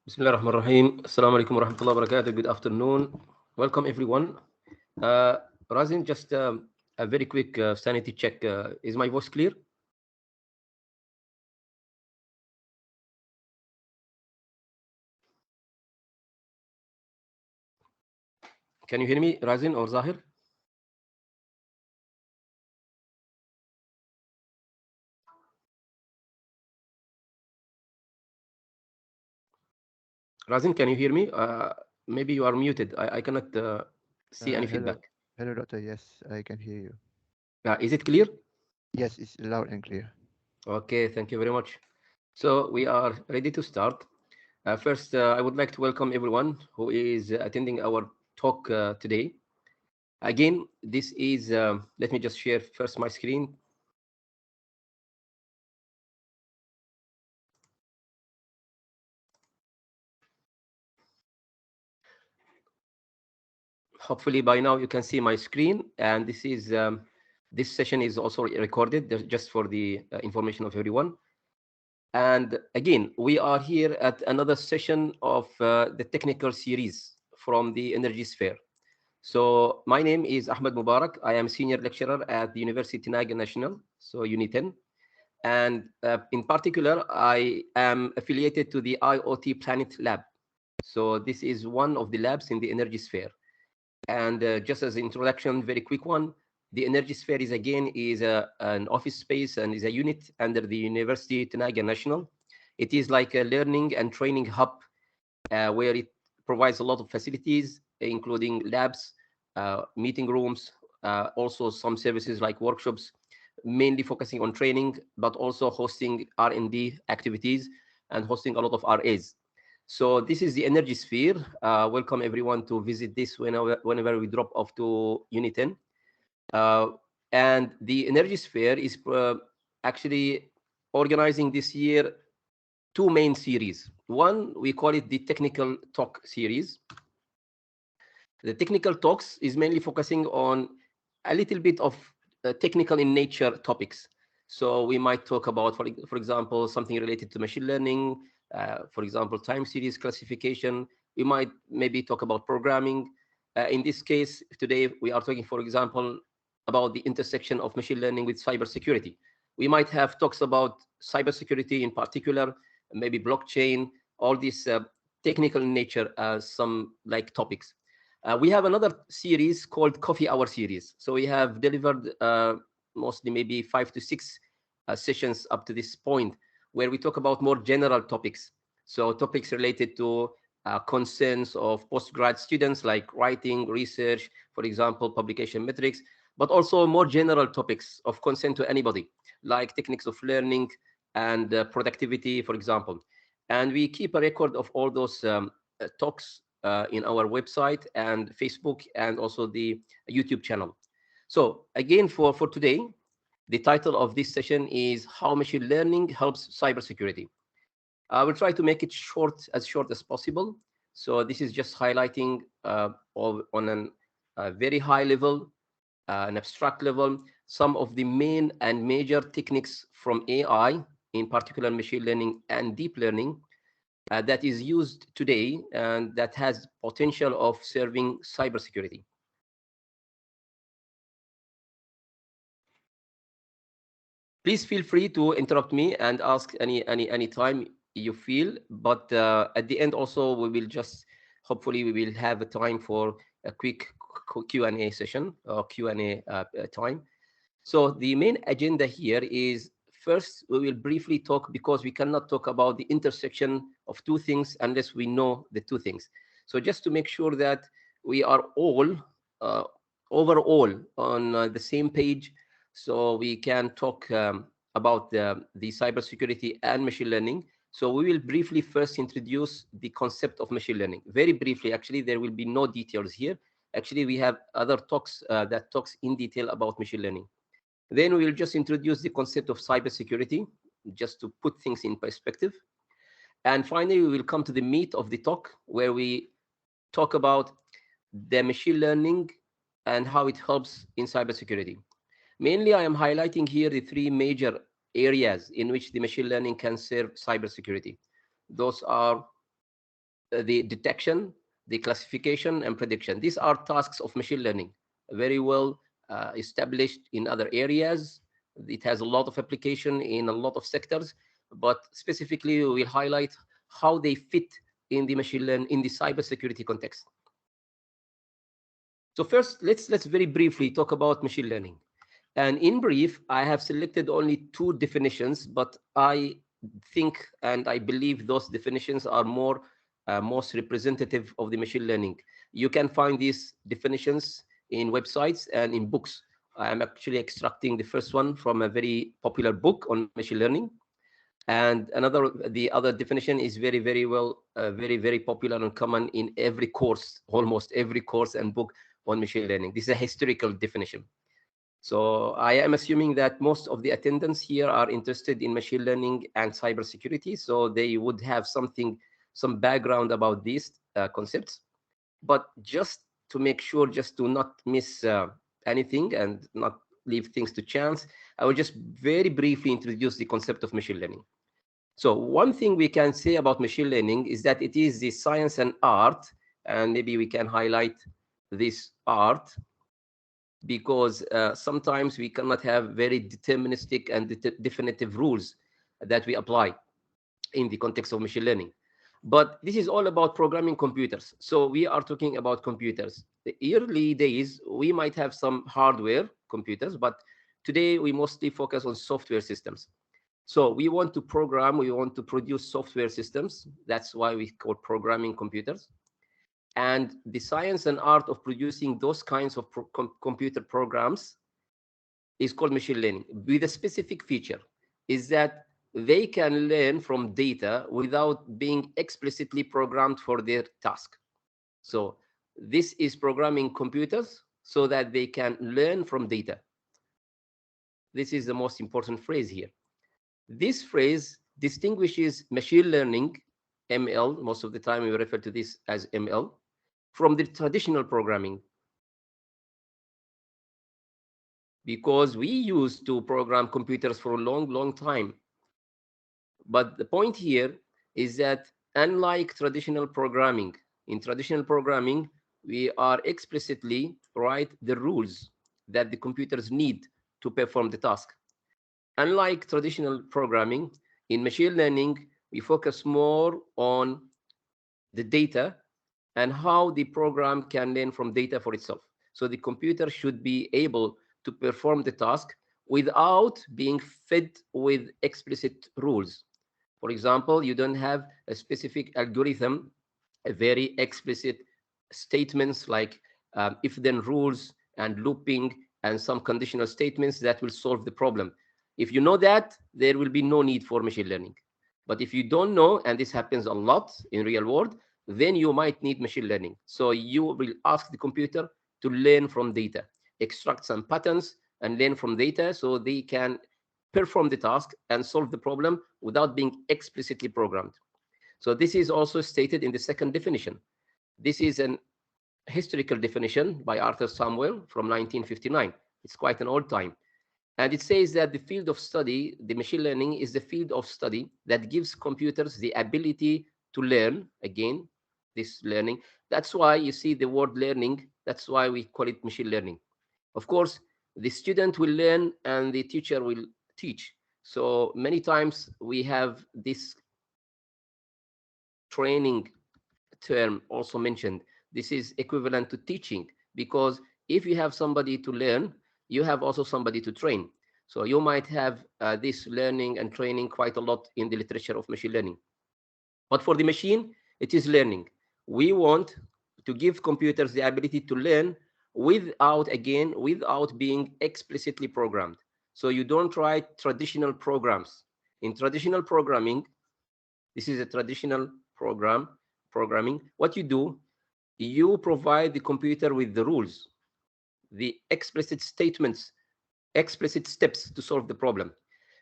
Bismillahirrahmanirrahim. Assalamu alaikum warahmatullahi wabarakatuh. Good afternoon. Welcome everyone. Razin, just a very quick sanity check. Is my voice clear? Can you hear me, Razin or Zahir? Razin, can you hear me? Maybe you are muted. I cannot see any Hello, feedback. hello, doctor. Yes, I can hear you. Is it clear? Yes, it's loud and clear. Okay, thank you very much. So we are ready to start. First, I would like to welcome everyone who is attending our talk today. Again, this is, let me just share first my screen. Hopefully by now you can see my screen, and this session is also recorded just for the information of everyone. And again, we are here at another session of the technical series from the energy sphere. So my name is Ahmed Mubarak. I am senior lecturer at the University Naga National, so UNITEN. And in particular, I am affiliated to the IoT Planet Lab. So this is one of the labs in the energy sphere. And just as an introduction, very quick one, the energy sphere is again is an office space and is a unit under the University Tenaga National. It is like a learning and training hub where it provides a lot of facilities, including labs, meeting rooms, also some services like workshops, mainly focusing on training, but also hosting R&D activities and hosting a lot of RAs. So this is the energy sphere. Welcome everyone to visit this whenever we drop off to UNITEN. Uh, and the energy sphere is actually organizing this year two main series. One, we call it the technical talk series. The technical talks is mainly focusing on a little bit of technical in nature topics. So we might talk about, for example, something related to machine learning, for example, time series classification. We might maybe talk about programming. In this case, today we are talking, for example, about the intersection of machine learning with cybersecurity. We might have talks about cybersecurity in particular, maybe blockchain, all these technical in nature, some like topics. We have another series called Coffee Hour series. So we have delivered mostly maybe 5 to 6 sessions up to this point, where we talk about more general topics. So topics related to concerns of postgrad students like writing, research, for example, publication metrics, but also more general topics of concern to anybody, like techniques of learning and productivity, for example. And we keep a record of all those talks in our website and Facebook and also the YouTube channel. So again, for today, the title of this session is How Machine Learning Helps Cybersecurity. I will try to make it short as possible. So this is just highlighting on a very high level, an abstract level, some of the main and major techniques from AI, in particular machine learning and deep learning, that is used today and that has potential of serving cybersecurity. Please feel free to interrupt me and ask any time you feel. But at the end, also we will just hopefully we will have a time for a quick Q&A session or Q&A time. So the main agenda here is first we will briefly talk because we cannot talk about the intersection of two things unless we know the two things. So just to make sure that we are all uh, overall on the same page, so we can talk about the cybersecurity and machine learning. So we will briefly first introduce the concept of machine learning. Very briefly, actually, there will be no details here. Actually, we have other talks that talks in detail about machine learning. Then we will just introduce the concept of cybersecurity, just to put things in perspective. And finally, we will come to the meat of the talk, where we talk about the machine learning and how it helps in cybersecurity. Mainly, I am highlighting here the three major areas in which the machine learning can serve cybersecurity. Those are the detection, the classification, and prediction. These are tasks of machine learning, very well established in other areas. It has a lot of application in a lot of sectors, but specifically we'll highlight how they fit in the machine learning, in the cybersecurity context. So first, let's very briefly talk about machine learning. And in brief, I have selected only two definitions, but I think and I believe those definitions are most representative of the machine learning. You can find these definitions in websites and in books. I am actually extracting the first one from a very popular book on machine learning. And the other definition is very well, very popular and common in every course, almost every course and book on machine learning. This is a historical definition. So I am assuming that most of the attendants here are interested in machine learning and cybersecurity, so they would have some background about these concepts. But just to make sure, just to not miss anything and not leave things to chance, I will just very briefly introduce the concept of machine learning. So one thing we can say about machine learning is that it is the science and art, and maybe we can highlight this art, because sometimes we cannot have very deterministic and definitive rules that we apply in the context of machine learning. But this is all about programming computers. So we are talking about computers. The early days, we might have some hardware computers, but today we mostly focus on software systems. So we want to program, we want to produce software systems. That's why we call programming computers. And the science and art of producing those kinds of computer programs is called machine learning, with a specific feature, is that they can learn from data without being explicitly programmed for their task. So this is programming computers so that they can learn from data. This is the most important phrase here. This phrase distinguishes machine learning, ML, most of the time we refer to this as ML, from the traditional programming, because we used to program computers for a long time. But the point here is that unlike traditional programming, in traditional programming, we are explicitly write the rules that the computers need to perform the task. Unlike traditional programming, in machine learning, we focus more on the data and how the program can learn from data for itself. So the computer should be able to perform the task without being fed with explicit rules. For example, you don't have a specific algorithm, a very explicit statements like if-then rules and looping and some conditional statements that will solve the problem. If you know that, there will be no need for machine learning. But if you don't know, and this happens a lot in real world, then you might need machine learning. So you will ask the computer to learn from data, extract some patterns and learn from data so they can perform the task and solve the problem without being explicitly programmed. So this is also stated in the second definition. This is an historical definition by Arthur Samuel from 1959. It's quite an old time. And it says that the field of study, the machine learning, is the field of study that gives computers the ability to learn. Again, this learning. That's why you see the word learning. That's why we call it machine learning. Of course, the student will learn and the teacher will teach. So many times we have this training term also mentioned. This is equivalent to teaching, because if you have somebody to learn, you have also somebody to train. So you might have this learning and training quite a lot in the literature of machine learning. But for the machine, it is learning. We want to give computers the ability to learn without being explicitly programmed. So you don't write traditional programs. In traditional programming, this is a traditional programming. What you do, you provide the computer with the rules, the explicit statements, explicit steps to solve the problem.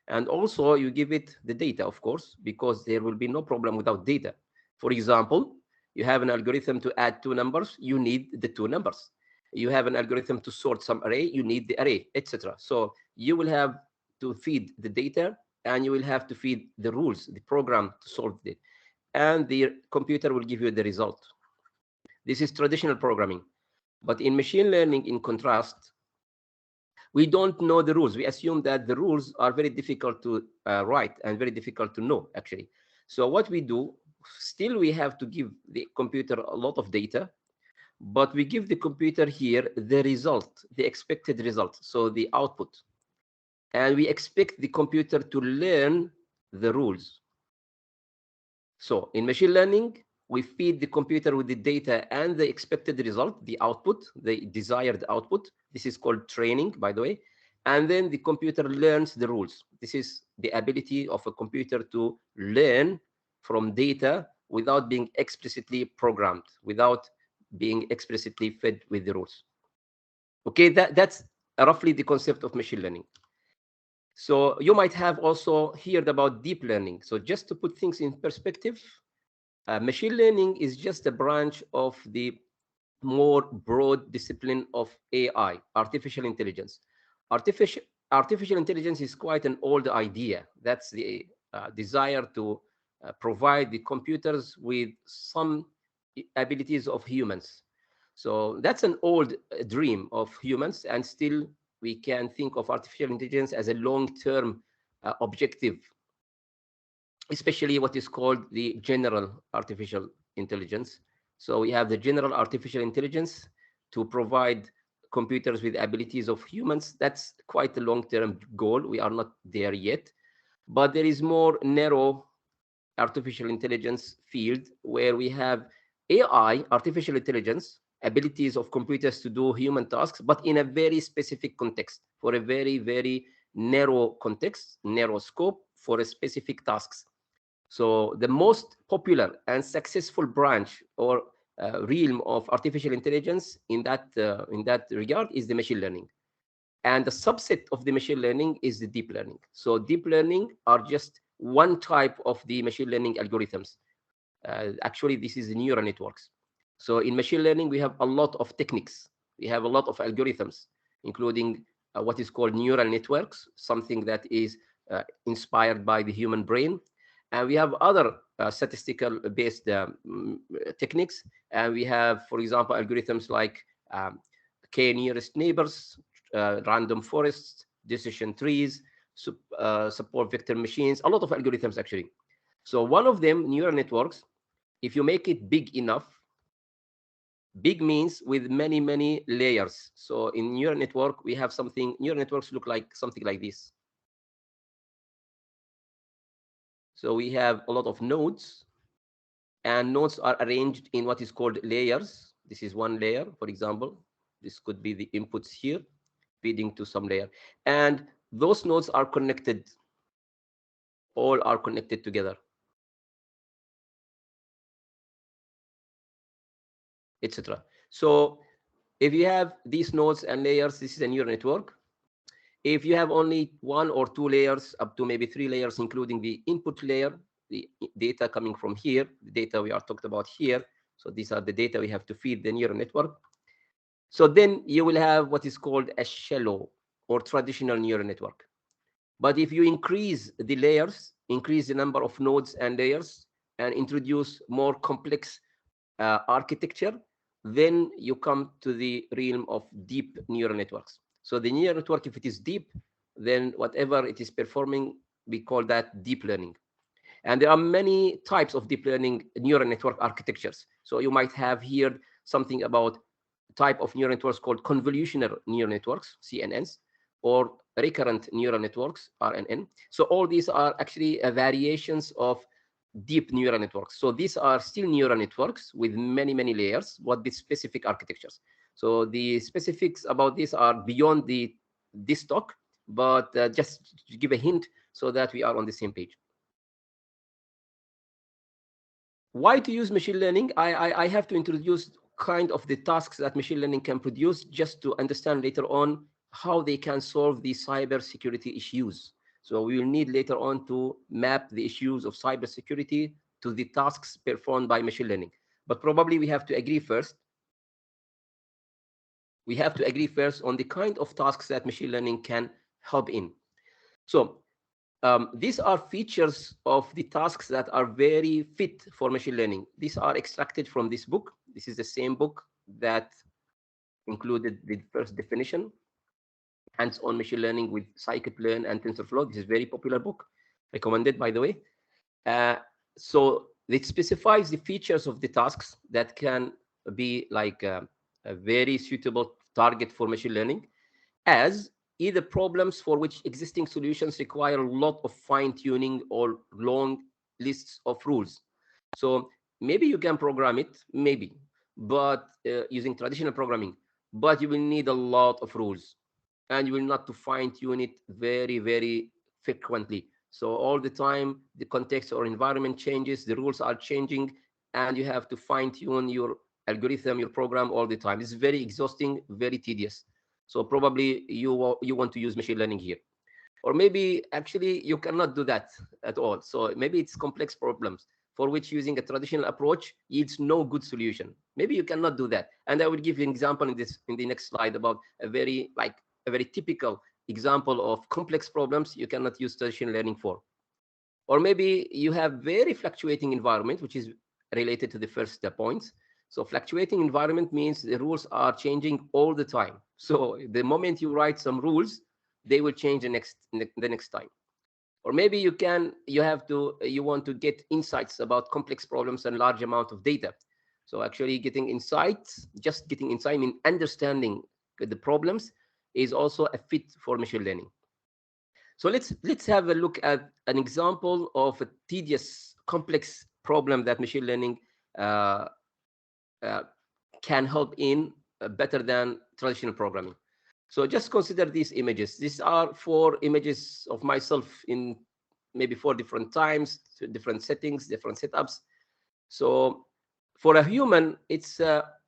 And also you give it the data, of course, because there will be no problem without data. For example, you have an algorithm to add two numbers, you need the two numbers. You have an algorithm to sort some array, you need the array, etc. So you will have to feed the data and you will have to feed the rules, the program to solve it. and the computer will give you the result. This is traditional programming. But in machine learning, in contrast, we don't know the rules. We assume that the rules are very difficult to write and very difficult to know, actually. So what we do, still we have to give the computer a lot of data, but we give the computer here the result, the expected result, so the output. And we expect the computer to learn the rules. So in machine learning, we feed the computer with the data and the expected result, the output, the desired output. This is called training, by the way. And then the computer learns the rules. This is the ability of a computer to learn from data without being explicitly programmed, without being explicitly fed with the rules. Okay, that's roughly the concept of machine learning. So you might have also heard about deep learning. So just to put things in perspective, machine learning is just a branch of the more broad discipline of AI, artificial intelligence. Artificial, artificial intelligence is quite an old idea. That's the desire to provide the computers with some abilities of humans. So that's an old dream of humans, and still we can think of artificial intelligence as a long-term objective, especially what is called the general artificial intelligence. So we have the general artificial intelligence to provide computers with abilities of humans. That's quite a long-term goal. We are not there yet, but there is more narrow artificial intelligence field where we have AI, artificial intelligence, abilities of computers to do human tasks, but in a very specific context, for a very, very narrow context, narrow scope for a specific tasks. So the most popular and successful branch or realm of artificial intelligence in that regard is the machine learning. And the subset of the machine learning is the deep learning. So deep learning are just one type of the machine learning algorithms. Actually, this is the neural networks. So in machine learning, we have a lot of techniques. We have a lot of algorithms, including what is called neural networks, something that is inspired by the human brain. And we have other statistical-based techniques. And we have, for example, algorithms like k-nearest neighbors, random forests, decision trees, support vector machines, a lot of algorithms actually. So one of them, neural networks, if you make it big enough, big means with many, many layers. So in neural network, we have something, neural networks look like something like this. So we have a lot of nodes, and nodes are arranged in what is called layers. This is one layer, for example. This could be the inputs here, feeding to some layer. And those nodes are connected, all are connected together, etc. So if you have these nodes and layers, this is a neural network. If you have only one or two layers, up to maybe three layers, including the input layer, the data coming from here, the data we are talking about here. So these are the data we have to feed the neural network. So then you will have what is called a shallow or traditional neural network. But if you increase the layers, increase the number of nodes and layers, and introduce more complex architecture, then you come to the realm of deep neural networks. So the neural network, if it is deep, then whatever it is performing, we call that deep learning. And there are many types of deep learning neural network architectures. So you might have heard something about type of neural networks called convolutional neural networks, CNNs, or recurrent neural networks, RNN. So all these are actually variations of deep neural networks. So these are still neural networks with many, many layers, but with specific architectures. So the specifics about this are beyond this talk, but just to give a hint so that we are on the same page. Why to use machine learning? I have to introduce kind of the tasks that machine learning can produce just to understand later on how they can solve the cybersecurity issues. So we will need later on to map the issues of cybersecurity to the tasks performed by machine learning. But probably we have to agree first. We have to agree first on the kind of tasks that machine learning can help in. So These are features of the tasks that are very fit for machine learning. These are extracted from this book. This is the same book that included the first definition, hands-on machine learning with scikit-learn and TensorFlow. This is a very popular book, recommended, by the way. Uh, so it specifies the features of the tasks that can be like a very suitable target for machine learning, as either problems for which existing solutions require a lot of fine-tuning or long lists of rules. So maybe you can program it, maybe, but using traditional programming, but you will need a lot of rules, and you will not to fine-tune it very, very frequently. So all the time, the context or environment changes, the rules are changing, and you have to fine-tune your algorithm, your program all the time. It's very exhausting, very tedious. So probably you want to use machine learning here. Or maybe actually you cannot do that at all. So maybe it's complex problems for which using a traditional approach yields no good solution. Maybe you cannot do that. And I will give you an example in the next slide about a very typical example of complex problems you cannot use traditional learning for. Or maybe you have very fluctuating environment, which is related to the first points. So fluctuating environment means the rules are changing all the time. So the moment you write some rules, they will change the next time. Or maybe you want to get insights about complex problems and large amount of data. So actually getting insights, just getting insight, I mean understanding the problems is also a fit for machine learning. So let's have a look at an example of a tedious, complex problem that machine learning uh, uh, can help in better than traditional programming. So just consider these images. These are 4 images of myself in maybe 4 different times, different settings, different setups. So for a human, it's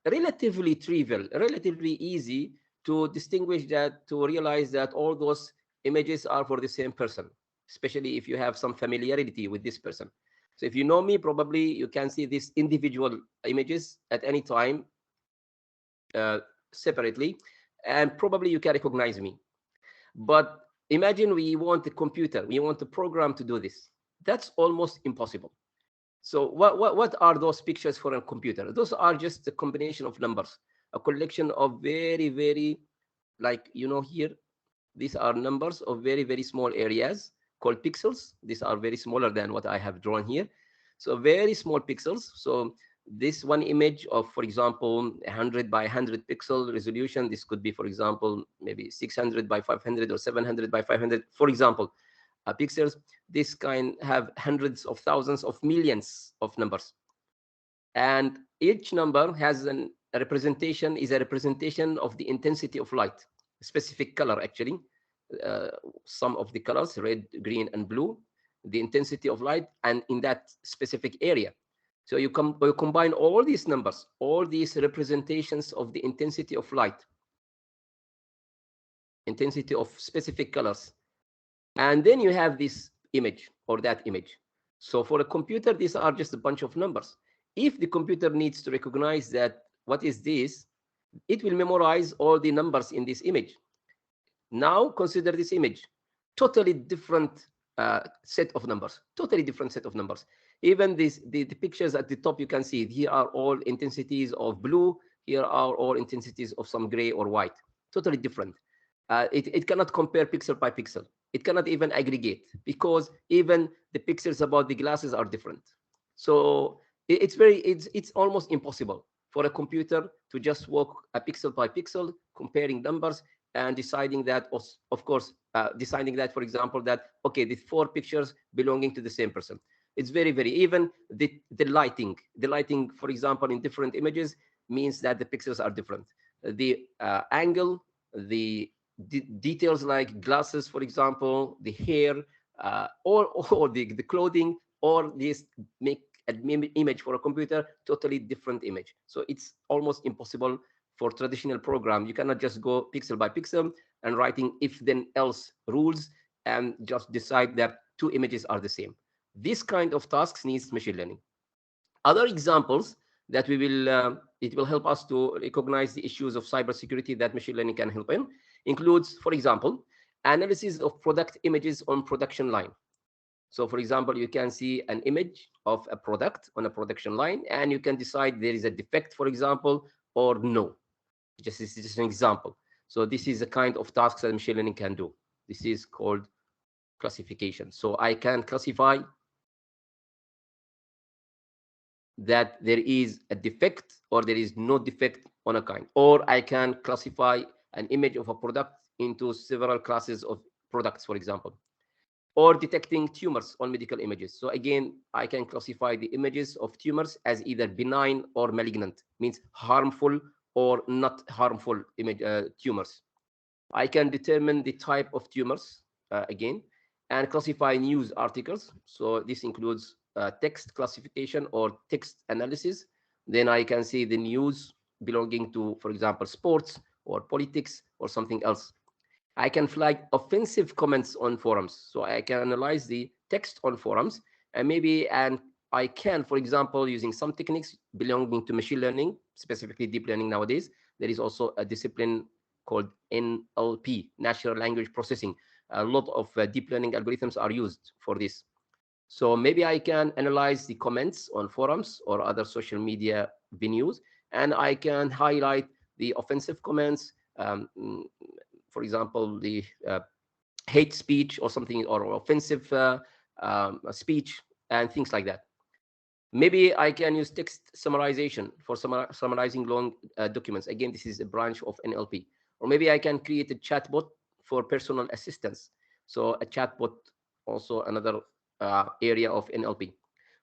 relatively trivial, relatively easy to distinguish that, to realize that all those images are for the same person, especially if you have some familiarity with this person. So if you know me, probably you can see these individual images at any time uh, separately, and probably you can recognize me. But imagine we want a computer, we want a program to do this. That's almost impossible. So what are those pictures for a computer? Those are just a combination of numbers, a collection of very, very, like, here, these are numbers of very, very small areas called pixels. These are very smaller than what I have drawn here. So very small pixels. So this one image of, for example, 100 by 100 pixel resolution, this could be, for example, maybe 600 by 500 or 700 by 500, for example, pixels. This kind have hundreds of thousands of millions of numbers. And each number has a representation of the intensity of light, a specific color actually. Uh, some of the colors, red, green, and blue, the intensity of light, and in that specific area. So you combine all these numbers, all these representations of the intensity of light, intensity of specific colors, and then you have this image or that image. So for a computer, these are just a bunch of numbers. If the computer needs to recognize that what is this, it will memorize all the numbers in this image. Now consider this image, totally different set of numbers, totally different set of numbers. Even the pictures at the top, you can see here are all intensities of blue, here are all intensities of some gray or white, totally different. It cannot compare pixel by pixel. It cannot even aggregate because even the pixels about the glasses are different. So it's almost impossible for a computer to just walk a pixel by pixel, comparing numbers and deciding that, of course, deciding that, for example, that, okay, the 4 pictures belonging to the same person. It's very, very, even the lighting, for example, in different images means that the pixels are different. The angle, the details like glasses, for example, the hair, or the clothing, or this make an image for a computer, totally different image. So it's almost impossible for traditional program. You cannot just go pixel by pixel and writing if then else rules and just decide that 2 images are the same. This kind of tasks needs machine learning. Other examples that it will help us to recognize the issues of cybersecurity that machine learning can help in includes, for example, analysis of product images on production line. So for example, you can see an image of a product on a production line, and you can decide there is a defect, for example, or no. This is just an example. So this is the kind of tasks that machine learning can do. This is called classification. So I can classify that there is a defect or there is no defect on a kind, or I can classify an image of a product into several classes of products, for example, or detecting tumors on medical images. So again, I can classify the images of tumors as either benign or malignant, means harmful or not harmful tumors. I can determine the type of tumors again, and classify news articles. So this includes text classification or text analysis. Then I can see the news belonging to, for example, sports or politics or something else. I can flag offensive comments on forums. So I can analyze the text on forums, and I can, for example, using some techniques belonging to machine learning, specifically deep learning nowadays, there is also a discipline called NLP, natural language processing. A lot of deep learning algorithms are used for this. So maybe I can analyze the comments on forums or other social media venues, and I can highlight the offensive comments, for example, the hate speech or something, or offensive speech and things like that. Maybe I can use text summarization for summarizing long documents. Again, this is a branch of NLP. Or maybe I can create a chatbot for personal assistance. So a chatbot, also another area of NLP.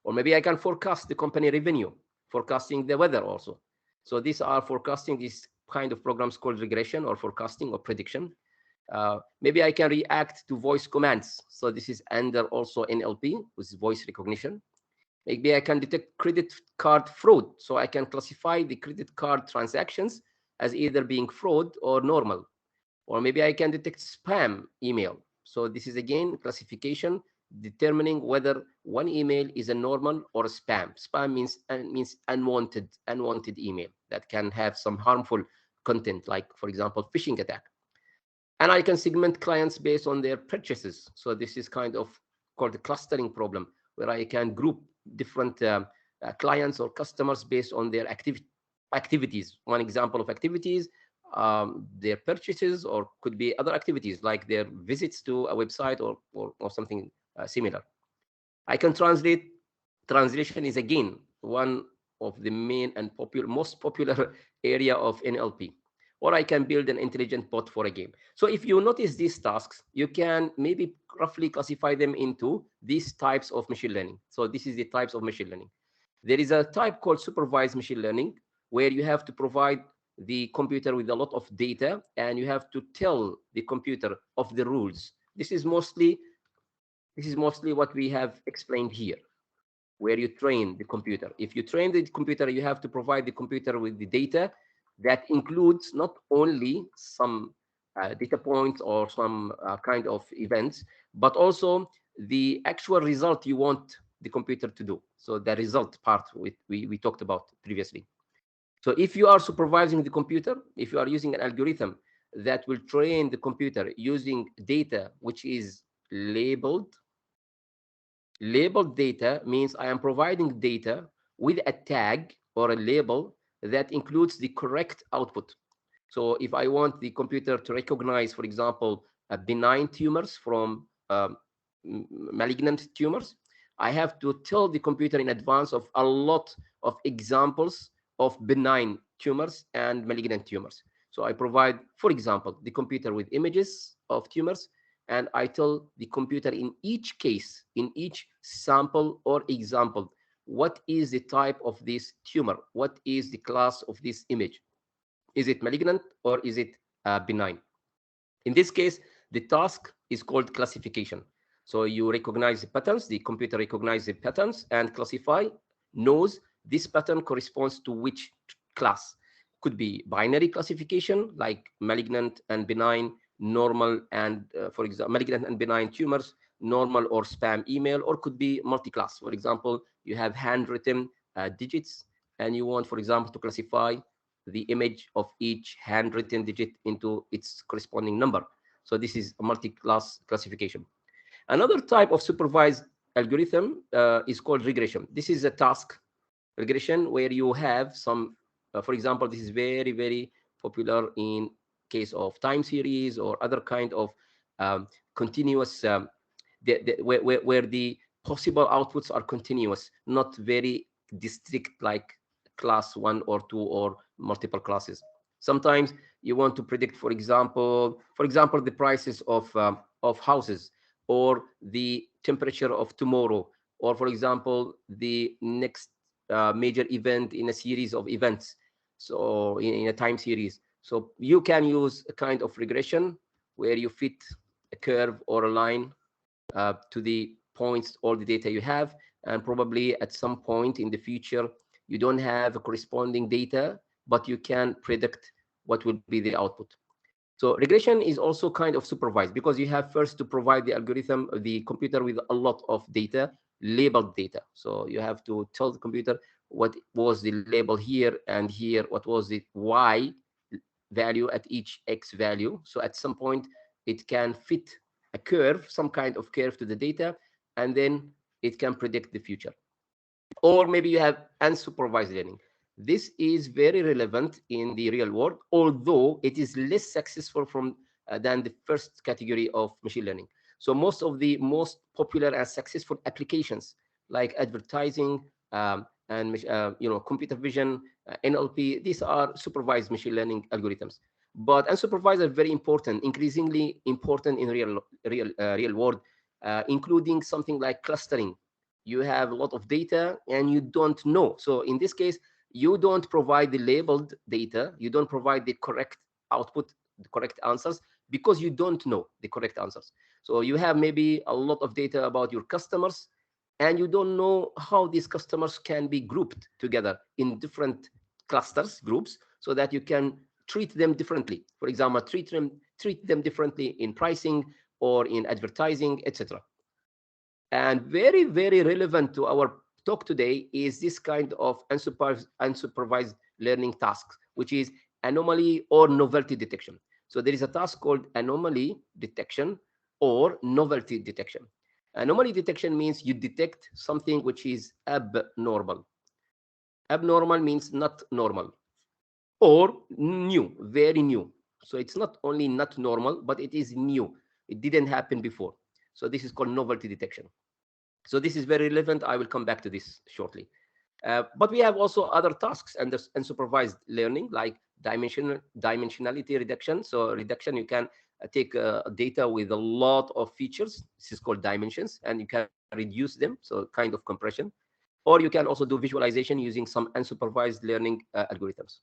Or maybe I can forecast the company revenue, forecasting the weather also. So these are forecasting, these kind of programs called regression or forecasting or prediction. Maybe I can react to voice commands. So this is under also NLP with voice recognition. Maybe I can detect credit card fraud. So I can classify the credit card transactions as either being fraud or normal. Or maybe I can detect spam email. So this is again classification, determining whether one email is a normal or a spam. Spam means unwanted email that can have some harmful content, like for example, phishing attack. And I can segment clients based on their purchases. So this is kind of called the clustering problem, where I can group different clients or customers based on their activities. One example of activities, their purchases, or could be other activities like their visits to a website or something similar. I can translate. Translation is again one of the main and most popular area of NLP. Or I can build an intelligent bot for a game. So if you notice these tasks, you can maybe roughly classify them into these types of machine learning. So this is the types of machine learning. There is a type called supervised machine learning, where you have to provide the computer with a lot of data, and you have to tell the computer of the rules. This is mostly what we have explained here, where you train the computer. If you train the computer, you have to provide the computer with the data that includes not only some data points or some kind of events, but also the actual result you want the computer to do. So the result part we talked about previously. So if you are supervising the computer, if you are using an algorithm that will train the computer using data which is labeled data means I am providing data with a tag or a label that includes the correct output. So if I want the computer to recognize, for example, benign tumors from malignant tumors, I have to tell the computer in advance of a lot of examples of benign tumors and malignant tumors. So I provide, for example, the computer with images of tumors, and I tell the computer in each case, in each sample or example, what is the type of this tumor? What is the class of this image? Is it malignant or is it benign? In this case, the task is called classification. So you recognize the patterns, the computer recognizes the patterns and knows this pattern corresponds to which class. Could be binary classification like malignant and benign, normal and, for example, malignant and benign tumors, normal or spam email, or could be multi-class. For example, you have handwritten digits and you want, for example, to classify the image of each handwritten digit into its corresponding number. So this is a multi-class classification. Another type of supervised algorithm is called regression. This is a task regression where you have some, for example, this is very, very popular in case of time series or other kind of continuous, where the possible outputs are continuous, not very distinct like class one or two or multiple classes. Sometimes you want to predict, for example, the prices of houses, or the temperature of tomorrow, or for example, the next major event in a series of events, so in a time series. So you can use a kind of regression where you fit a curve or a line to the points, all the data you have, and probably at some point in the future you don't have a corresponding data, but you can predict what will be the output. So regression is also kind of supervised, because you have first to provide the algorithm, the computer, with a lot of data, labeled data. So you have to tell the computer what was the label here and here, what was the y value at each x value. So at some point it can fit a curve, some kind of curve to the data, and then it can predict the future. Or maybe you have unsupervised learning. This is very relevant in the real world, although it is less successful than the first category of machine learning. So most of the most popular and successful applications like advertising, and computer vision, NLP, these are supervised machine learning algorithms. But unsupervised are very important, increasingly important in real world, including something like clustering. You have a lot of data and you don't know. So in this case, you don't provide the labeled data, you don't provide the correct output, the correct answers, because you don't know the correct answers. So you have maybe a lot of data about your customers, and you don't know how these customers can be grouped together in different clusters, groups, so that you can treat them differently. For example, treat them differently in pricing or in advertising, etc. And very, very relevant to our talk today is this kind of unsupervised learning tasks, which is anomaly or novelty detection. So there is a task called anomaly detection or novelty detection. Anomaly detection means you detect something which is abnormal. Abnormal means not normal, or new, very new. So it's not only not normal, but it is new. It didn't happen before. So this is called novelty detection. So this is very relevant. I will come back to this shortly. But we have also other tasks and unsupervised learning, like dimensionality reduction. So reduction, you can take data with a lot of features. This is called dimensions, and you can reduce them, so kind of compression. Or you can also do visualization using some unsupervised learning algorithms.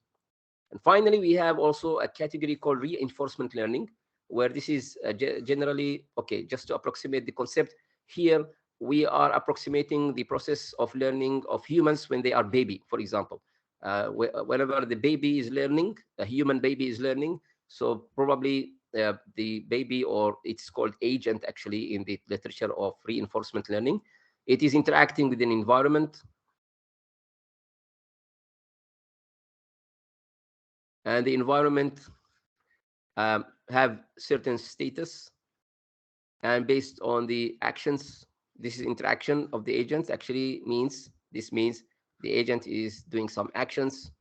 And finally, we have also a category called reinforcement learning, where this is generally, okay, just to approximate the concept here, we are approximating the process of learning of humans when they are baby, for example. Whenever the baby is learning, a human baby is learning, so probably the baby, or it's called agent actually in the literature of reinforcement learning, it is interacting with an environment, and the environment have certain status, and based on the actions, this is interaction of the agents actually means, this means the agent is doing some actions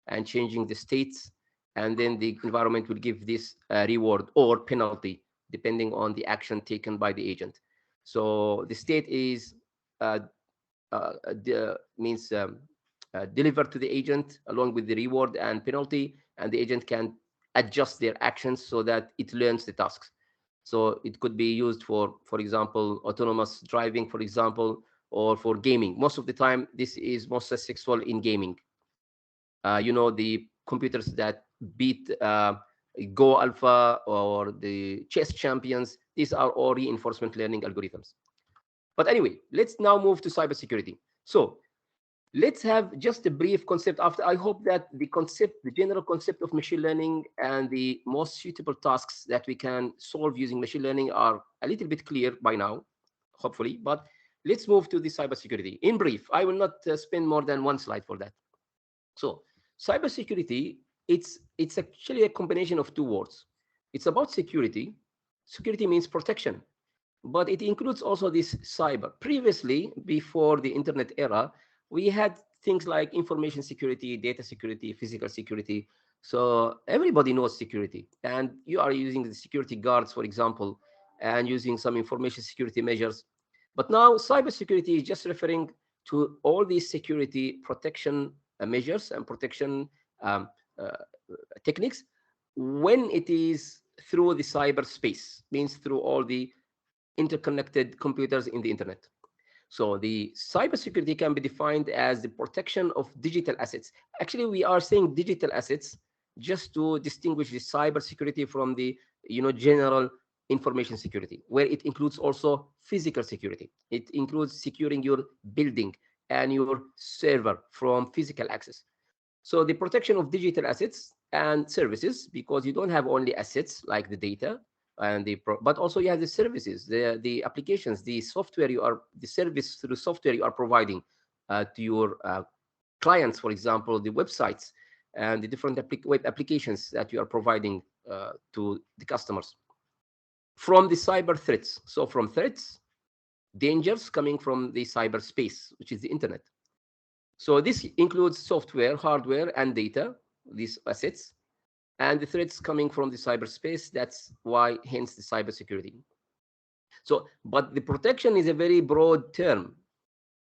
and changing the states, and then the environment will give this reward or penalty depending on the action taken by the agent. So the state is means delivered to the agent along with the reward and penalty, and the agent can adjust their actions so that it learns the tasks. So it could be used for example, autonomous driving, for example, or for gaming. Most of the time, this is most successful in gaming. The computers that beat Go Alpha or the chess champions, these are all reinforcement learning algorithms. But anyway, let's now move to cybersecurity. So let's have just a brief concept after. I hope that the general concept of machine learning and the most suitable tasks that we can solve using machine learning are a little bit clear by now, hopefully. But let's move to the cybersecurity. In brief, I will not spend more than one slide for that. So cybersecurity, it's actually a combination of two words. It's about security, security means protection, but it includes also this cyber. Previously, before the internet era, we had things like information security, data security, physical security. So everybody knows security, and you are using the security guards, for example, and using some information security measures. But now cybersecurity is just referring to all these security protection measures and protection um, uh, techniques when it is through the cyberspace, means through all the interconnected computers in the internet. So the cybersecurity can be defined as the protection of digital assets. Actually, we are saying digital assets just to distinguish the cybersecurity from the general information security, where it includes also physical security. It includes securing your building and your server from physical access. So the protection of digital assets and services, because you don't have only assets like the data and but also you have the services, the applications, the software the service through software you are providing to your clients, for example, the websites and the different web applications that you are providing to the customers. From the cyber threats, so from threats, dangers coming from the cyberspace, which is the internet. So this includes software, hardware, and data, these assets, and the threats coming from the cyberspace. That's why, hence the cybersecurity. So, but the protection is a very broad term.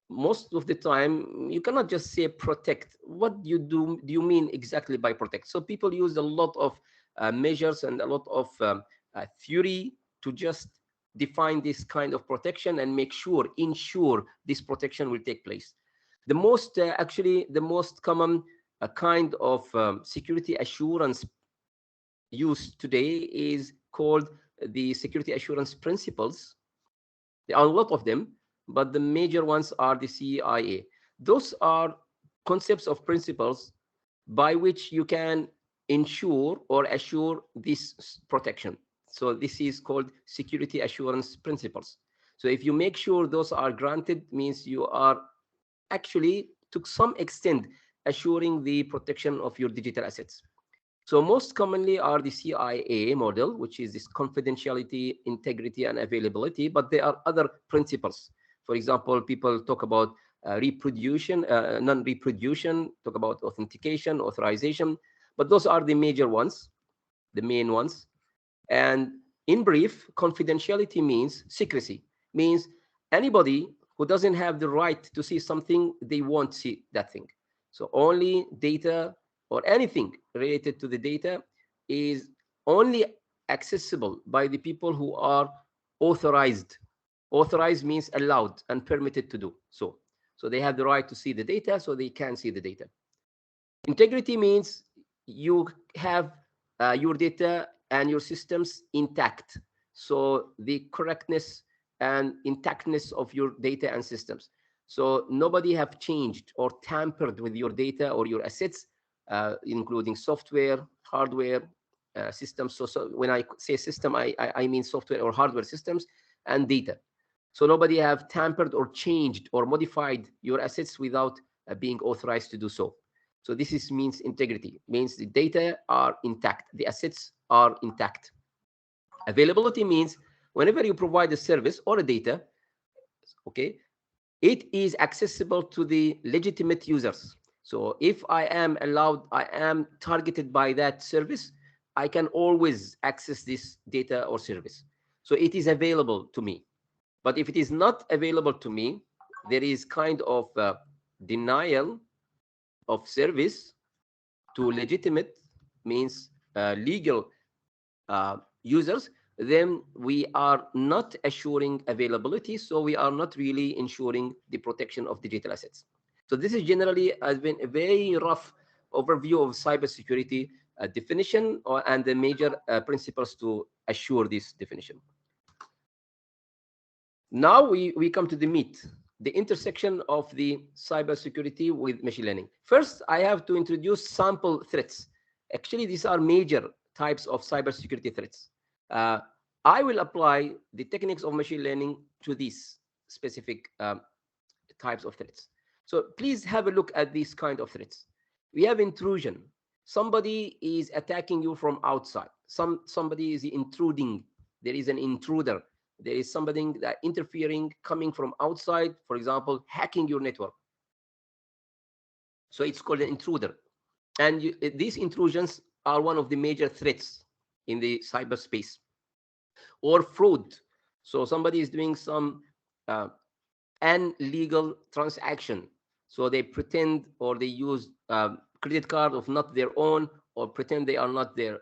Most of the time, you cannot just say protect. What do you mean exactly by protect? So people use a lot of measures and a lot of theory to just define this kind of protection and ensure this protection will take place. The most common kind of security assurance used today is called the security assurance principles. There are a lot of them, but the major ones are the CIA. Those are concepts of principles by which you can ensure or assure this protection. So this is called security assurance principles. So if you make sure those are granted, means you are actually, to some extent, assuring the protection of your digital assets. So most commonly are the CIA model, which is this confidentiality, integrity, and availability, but there are other principles. For example, people talk about non-reproduction, talk about authentication, authorization, but those are the major ones, the main ones. And in brief, confidentiality means secrecy, means anybody who doesn't have the right to see something, they won't see that thing. So only data or anything related to the data is only accessible by the people who are authorized. Authorized means allowed and permitted to do so. So they have the right to see the data, so they can see the data. Integrity means you have your data and your systems intact. So the correctness and intactness of your data and systems. So nobody have changed or tampered with your data or your assets, including software, hardware, systems. So when I say system, I mean software or hardware systems and data. So nobody have tampered or changed or modified your assets without being authorized to do so. So means integrity, means the data are intact, the assets are intact. Availability means whenever you provide a service or a data, okay, it is accessible to the legitimate users. So if I am allowed, I am targeted by that service, I can always access this data or service. So it is available to me. But if it is not available to me, there is kind of denial of service to legitimate, means legal users, then we are not assuring availability. So we are not really ensuring the protection of digital assets. So this is generally has been a very rough overview of cybersecurity definition and the major principles to assure this definition. Now we come to the meat, the intersection of the cybersecurity with machine learning. First, I have to introduce sample threats. Actually, these are major types of cybersecurity threats. Uh, I will apply the techniques of machine learning to these specific types of threats. So please have a look at these kind of threats. We have intrusion. Somebody is attacking you from outside. Somebody is intruding there is an intruder, there is something that interfering coming from outside, for example, hacking your network. So it's called an intruder. And these intrusions are one of the major threats in the cyberspace. Or fraud. So somebody is doing some illegal transaction. So they pretend or they use credit card of not their own, or pretend they are not their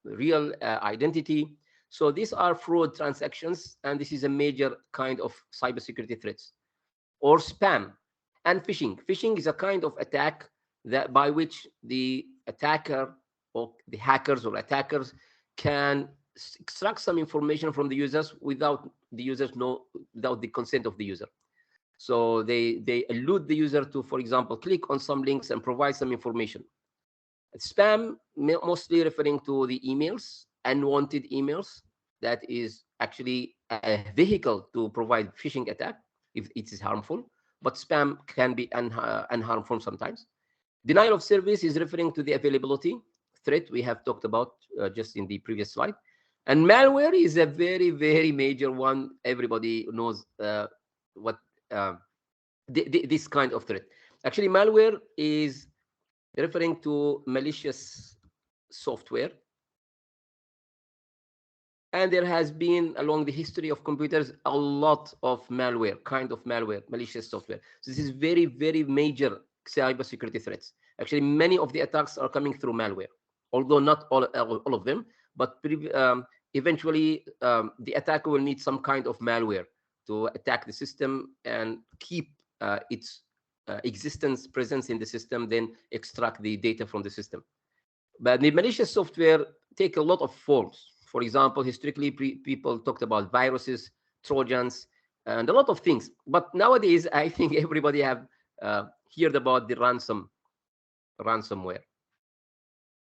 real identity. So these are fraud transactions, and this is a major kind of cybersecurity threats. Or spam and phishing. Phishing is a kind of attack that by which the attacker or the hackers or attackers can extract some information from the users without the users know, without the consent of the user. So they allude the user to, for example, click on some links and provide some information. Spam mostly referring to the emails, unwanted emails, that is actually a vehicle to provide phishing attack if it is harmful, but spam can be unharmful sometimes. Denial of service is referring to the availability threat we have talked about just in the previous slide. And malware is a very, very major one. Everybody knows what this kind of threat. Actually, malware is referring to malicious software. And there has been, along the history of computers, a lot of malware, kind of malware, malicious software. So this is very, very major cybersecurity threats. Actually, many of the attacks are coming through malware, although not all of them. But eventually, the attacker will need some kind of malware to attack the system and keep its existence, presence in the system, then extract the data from the system. But the malicious software take a lot of forms. For example, historically, people talked about viruses, Trojans, and a lot of things. But nowadays, I think everybody have heard about the ransomware.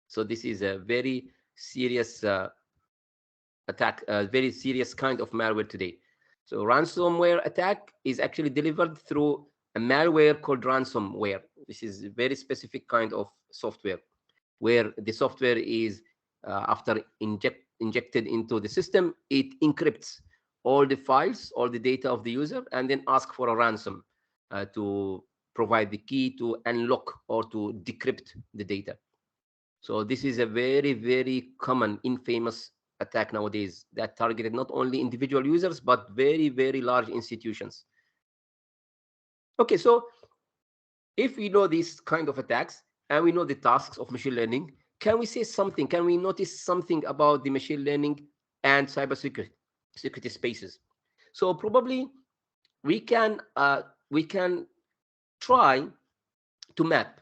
So this is a very serious attack, a very serious kind of malware today. So ransomware attack is actually delivered through a malware called ransomware. This is a very specific kind of software where the software is, after injected into the system, it encrypts all the files, all the data of the user, and then asks for a ransom to provide the key to unlock or to decrypt the data. So this is a very, very common, infamous attack nowadays that targeted not only individual users, but very, very large institutions. Okay, so if we know these kind of attacks and we know the tasks of machine learning, can we say something? Can we notice something about the machine learning and cybersecurity spaces? So probably we can try to map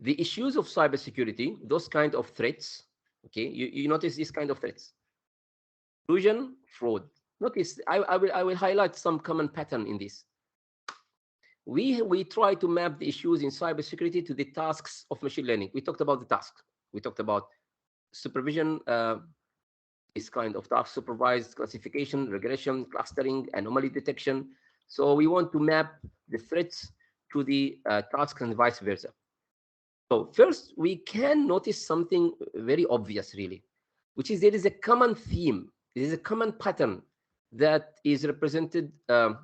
the issues of cybersecurity, those kind of threats. Okay, you notice these kind of threats: intrusion, fraud. Notice I will highlight some common pattern in this. We try to map the issues in cybersecurity to the tasks of machine learning. We talked about the task. We talked about supervision, this kind of task, supervised classification, regression, clustering, anomaly detection. So we want to map the threats to the tasks and vice versa. So first, we can notice something very obvious, really, which is there is a common theme. There is a common pattern that is represented, that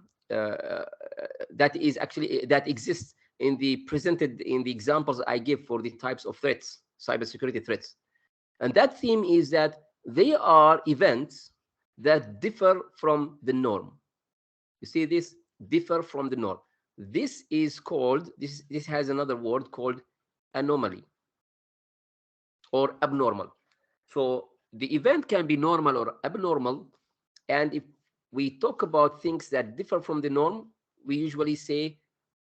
exists in the presented in the examples I give for the types of threats, cybersecurity threats. And that theme is that they are events that differ from the norm. You see this? Differ from the norm. This is called, this has another word called anomaly or abnormal. So the event can be normal or abnormal. And if we talk about things that differ from the norm, we usually say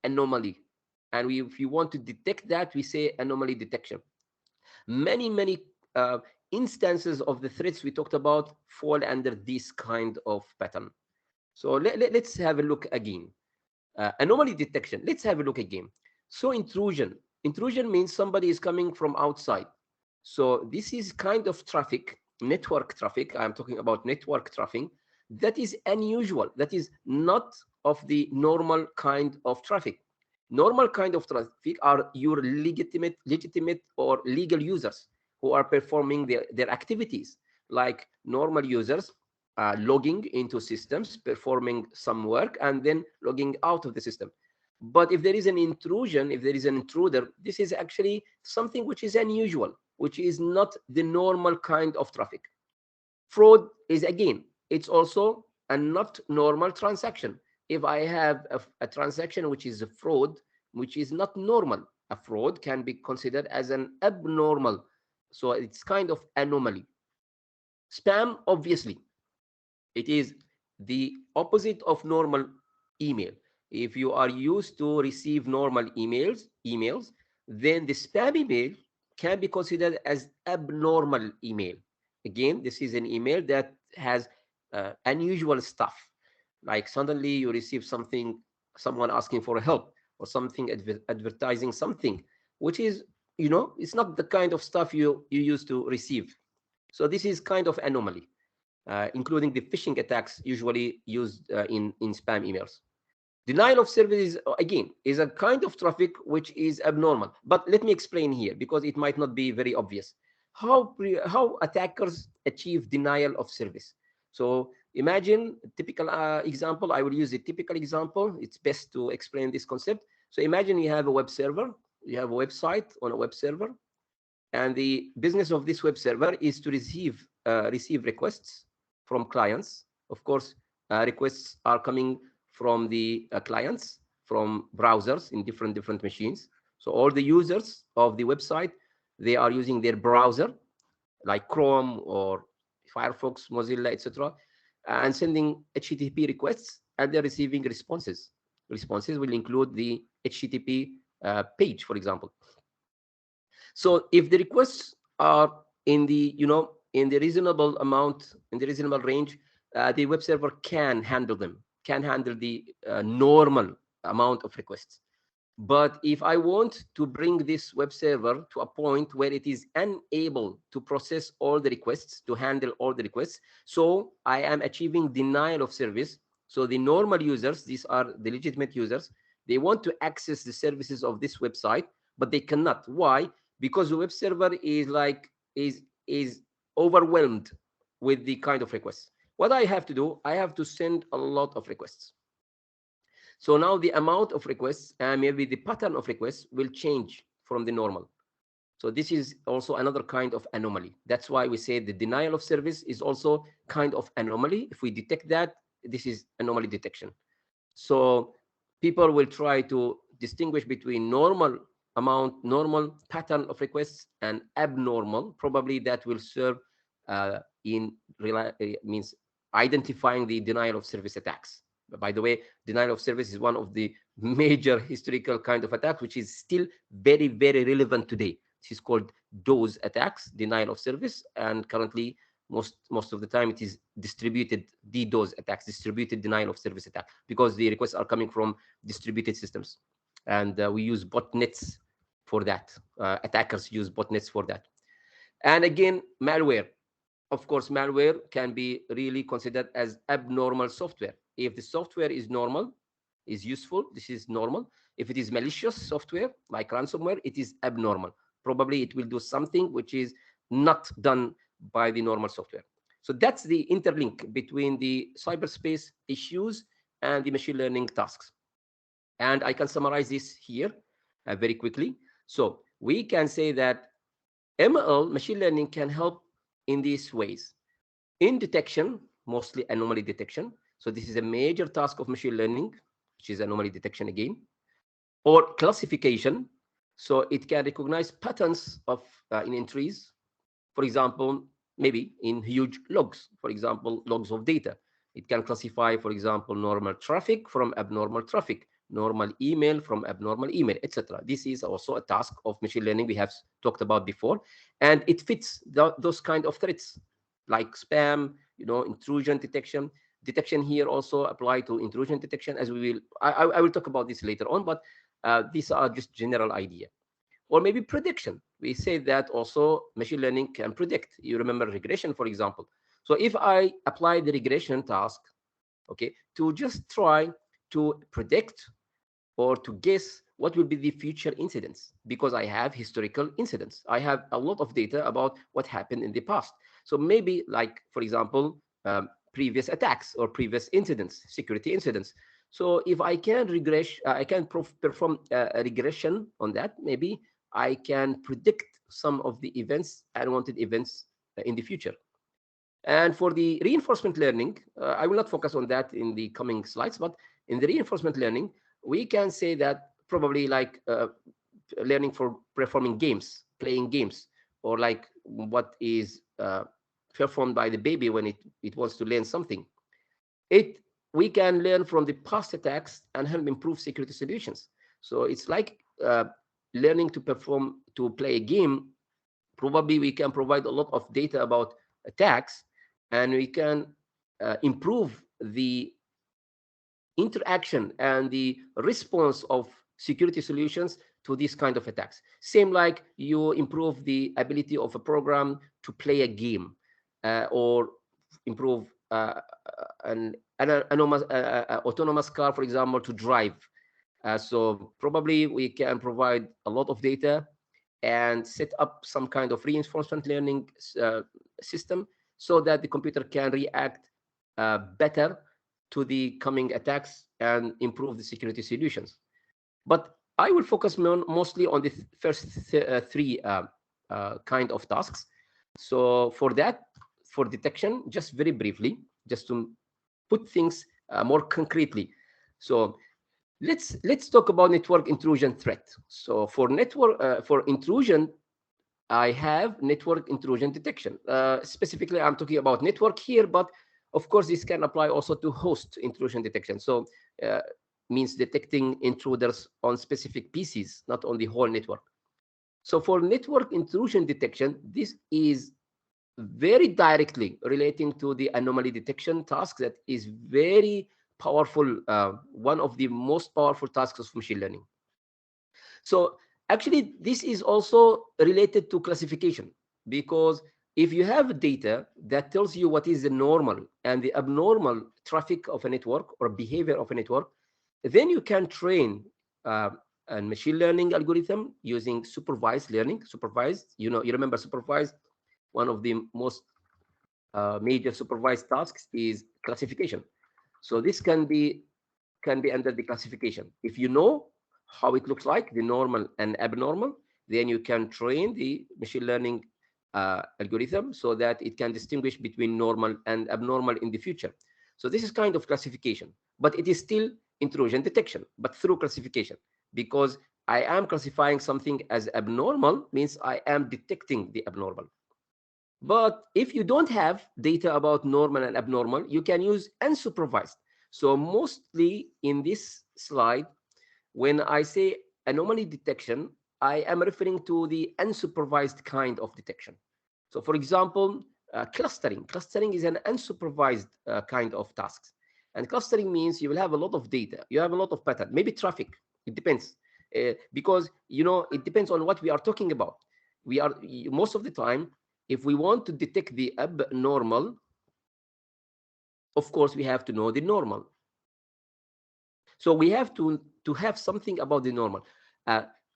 anomaly. And if you want to detect that, we say anomaly detection. Many instances of the threats we talked about fall under this kind of pattern. So let's have a look again. Anomaly detection, let's have a look again. So intrusion means somebody is coming from outside. So this is kind of traffic, network traffic. I'm talking about network traffic that is unusual, that is not of the normal kind of traffic. Normal kind of traffic are your legitimate or legal users who are performing their activities. like normal users logging into systems, performing some work, and then logging out of the system. But if there is an intrusion, if there is an intruder, this is actually something which is unusual, which is not the normal kind of traffic. Fraud is, again, it's also a not normal transaction. If I have a transaction which is a fraud, which is not normal, a fraud can be considered as an abnormal. So it's kind of anomaly. Spam, obviously, it is the opposite of normal email. If you are used to receive normal emails, then the spam email can be considered as abnormal email. Again, this is an email that has unusual stuff. Like suddenly you receive something, someone asking for help, or something advertising something, which is, it's not the kind of stuff you used to receive. So this is kind of anomaly, including the phishing attacks usually used in spam emails. Denial of service is, again, is a kind of traffic which is abnormal. But let me explain here because it might not be very obvious. How attackers achieve denial of service. So imagine a typical example. I will use a typical example. It's best to explain this concept. So imagine you have a web server. You have a website on a web server, and the business of this web server is to receive requests from clients. Of course, requests are coming from the clients, from browsers in different machines. So all the users of the website, they are using their browser like Chrome or Firefox, Mozilla, etc., and sending HTTP requests, and they're receiving responses. Responses will include the HTTP page, for example. So if the requests are in the, in the reasonable amount, in the reasonable range, the web server can handle them, can handle the normal amount of requests. But if I want to bring this web server to a point where it is unable to process all the requests, to handle all the requests, so I am achieving denial of service. So the normal users, these are the legitimate users, they want to access the services of this website, but they cannot. Why? Because the web server is like is overwhelmed with the kind of requests. What I have to do, I have to send a lot of requests. So now the amount of requests and maybe the pattern of requests will change from the normal. So this is also another kind of anomaly. That's why we say the denial of service is also kind of anomaly. If we detect that, this is anomaly detection. So people will try to distinguish between normal amount, normal pattern of requests and abnormal. Probably that will serve in means identifying the denial of service attacks. By the way, denial of service is one of the major historical kind of attack, which is still very, very relevant today. This is called DOS attacks, denial of service, and currently most of the time it is distributed DDoS attacks, distributed denial of service attack, because the requests are coming from distributed systems, and we use botnets for that. Attackers use botnets for that. And again, malware. Of course, malware can be really considered as abnormal software. If the software is normal, is useful, this is normal. If it is malicious software like ransomware, it is abnormal. Probably it will do something which is not done by the normal software. So that's the interlink between the cyberspace issues and the machine learning tasks. And I can summarize this here very quickly. So we can say that ML, machine learning, can help in these ways. In detection, mostly anomaly detection. So this is a major task of machine learning, which is anomaly detection again. Or classification. So it can recognize patterns of in entries. For example, maybe in huge logs, for example, logs of data. It can classify, for example, normal traffic from abnormal traffic, normal email from abnormal email, etc. This is also a task of machine learning we have talked about before, and it fits those kind of threats like spam, intrusion detection. Detection here also apply to intrusion detection, as we will. I will talk about this later on, but these are just general idea. Or maybe prediction. We say that also machine learning can predict. You remember regression, for example. So if I apply the regression task, okay, to just try to predict or to guess what will be the future incidents, because I have historical incidents. I have a lot of data about what happened in the past. So maybe like, for example, previous attacks or previous incidents, security incidents. So if I can I can perform a regression on that, maybe I can predict some of the events, unwanted events in the future. And for the reinforcement learning, I will not focus on that in the coming slides, but in the reinforcement learning, we can say that probably like learning for performing games, playing games, or like what is performed by the baby when it wants to learn something. We can learn from the past attacks and help improve security solutions. So it's like learning to play a game. Probably we can provide a lot of data about attacks, and we can improve the interaction and the response of security solutions to these kind of attacks. Same like you improve the ability of a program to play a game, or improve an autonomous car, for example, to drive. So probably we can provide a lot of data and set up some kind of reinforcement learning system so that the computer can react better to the coming attacks and improve the security solutions. But I will focus mostly on the first three kind of tasks. So for that, for detection, just very briefly, just to put things more concretely. So let's talk about network intrusion threat. So for intrusion, I have network intrusion detection. Specifically, I'm talking about network here, but of course, this can apply also to host intrusion detection. So means detecting intruders on specific PCs, not on the whole network. So for network intrusion detection, this is very directly relating to the anomaly detection task that is very powerful, one of the most powerful tasks of machine learning. So actually, this is also related to classification, because if you have data that tells you what is the normal and the abnormal traffic of a network or behavior of a network, then you can train a machine learning algorithm using supervised learning. Supervised, you remember supervised, one of the most major supervised tasks is classification. So this can be under the classification. If you know how it looks like, the normal and abnormal, then you can train the machine learning algorithm so that it can distinguish between normal and abnormal in the future. So this is kind of classification, but it is still intrusion detection, but through classification, because I am classifying something as abnormal means I am detecting the abnormal. But if you don't have data about normal and abnormal, you can use unsupervised. So mostly in this slide, when I say anomaly detection, I am referring to the unsupervised kind of detection. So for example, clustering. Clustering is an unsupervised kind of tasks. And clustering means you will have a lot of data. You have a lot of pattern, maybe traffic. It depends. Because, it depends on what we are talking about. Most of the time, if we want to detect the abnormal, of course, we have to know the normal. So we have to have something about the normal.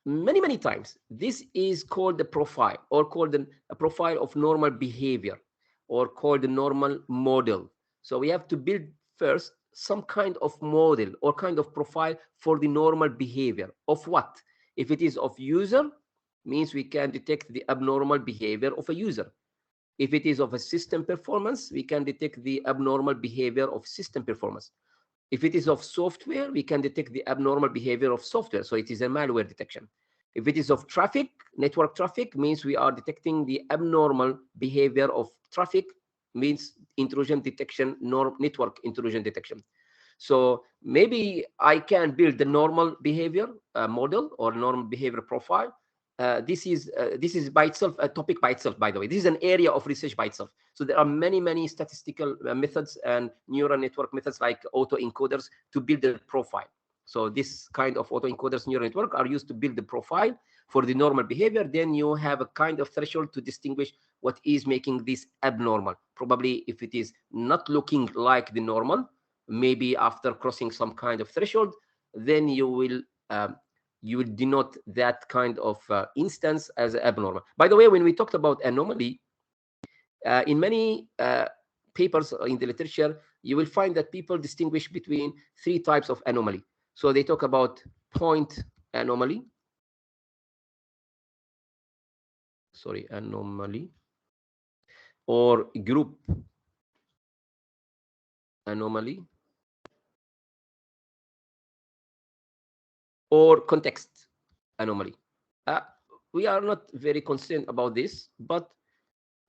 Many times, this is called the profile, or called a profile of normal behavior, or called the normal model. So we have to build first some kind of model or kind of profile for the normal behavior of what? If it is of user, means we can detect the abnormal behavior of a user. If it is of a system performance, we can detect the abnormal behavior of system performance. If it is of software, we can detect the abnormal behavior of software. So it is a malware detection. If it is of traffic, network traffic, means we are detecting the abnormal behavior of traffic, means intrusion detection, network intrusion detection. So maybe I can build the normal behavior model or normal behavior profile. This is by itself a topic by itself, by the way. This is an area of research by itself. So there are many statistical methods and neural network methods like autoencoders to build the profile. So this kind of autoencoders neural network are used to build the profile for the normal behavior. Then you have a kind of threshold to distinguish what is making this abnormal. Probably if it is not looking like the normal, maybe after crossing some kind of threshold, then you will denote that kind of instance as abnormal. By the way, when we talked about anomaly, In many papers in the literature, you will find that people distinguish between three types of anomaly. So they talk about point anomaly, anomaly, or group anomaly, or context anomaly. Uh, we are not very concerned about this, but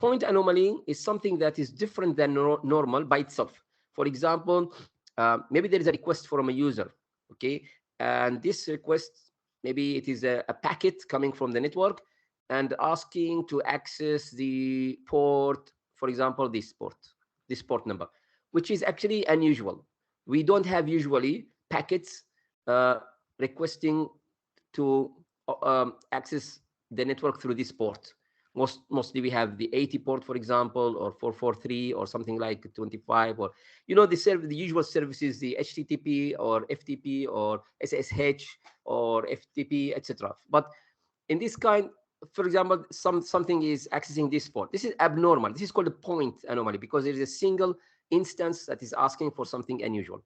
point anomaly is something that is different than normal by itself. For example, maybe there is a request from a user, okay? And this request, maybe it is a packet coming from the network and asking to access the port, for example, this port number, which is actually unusual. We don't have usually packets uh, requesting to access the network through this port. Mostly we have the 80 port, for example, or 443 or something like 25, or the usual services, the HTTP or FTP or SSH or FTP, etc. But in this kind, for example, something is accessing this port. This is abnormal. This is called a point anomaly because there is a single instance that is asking for something unusual.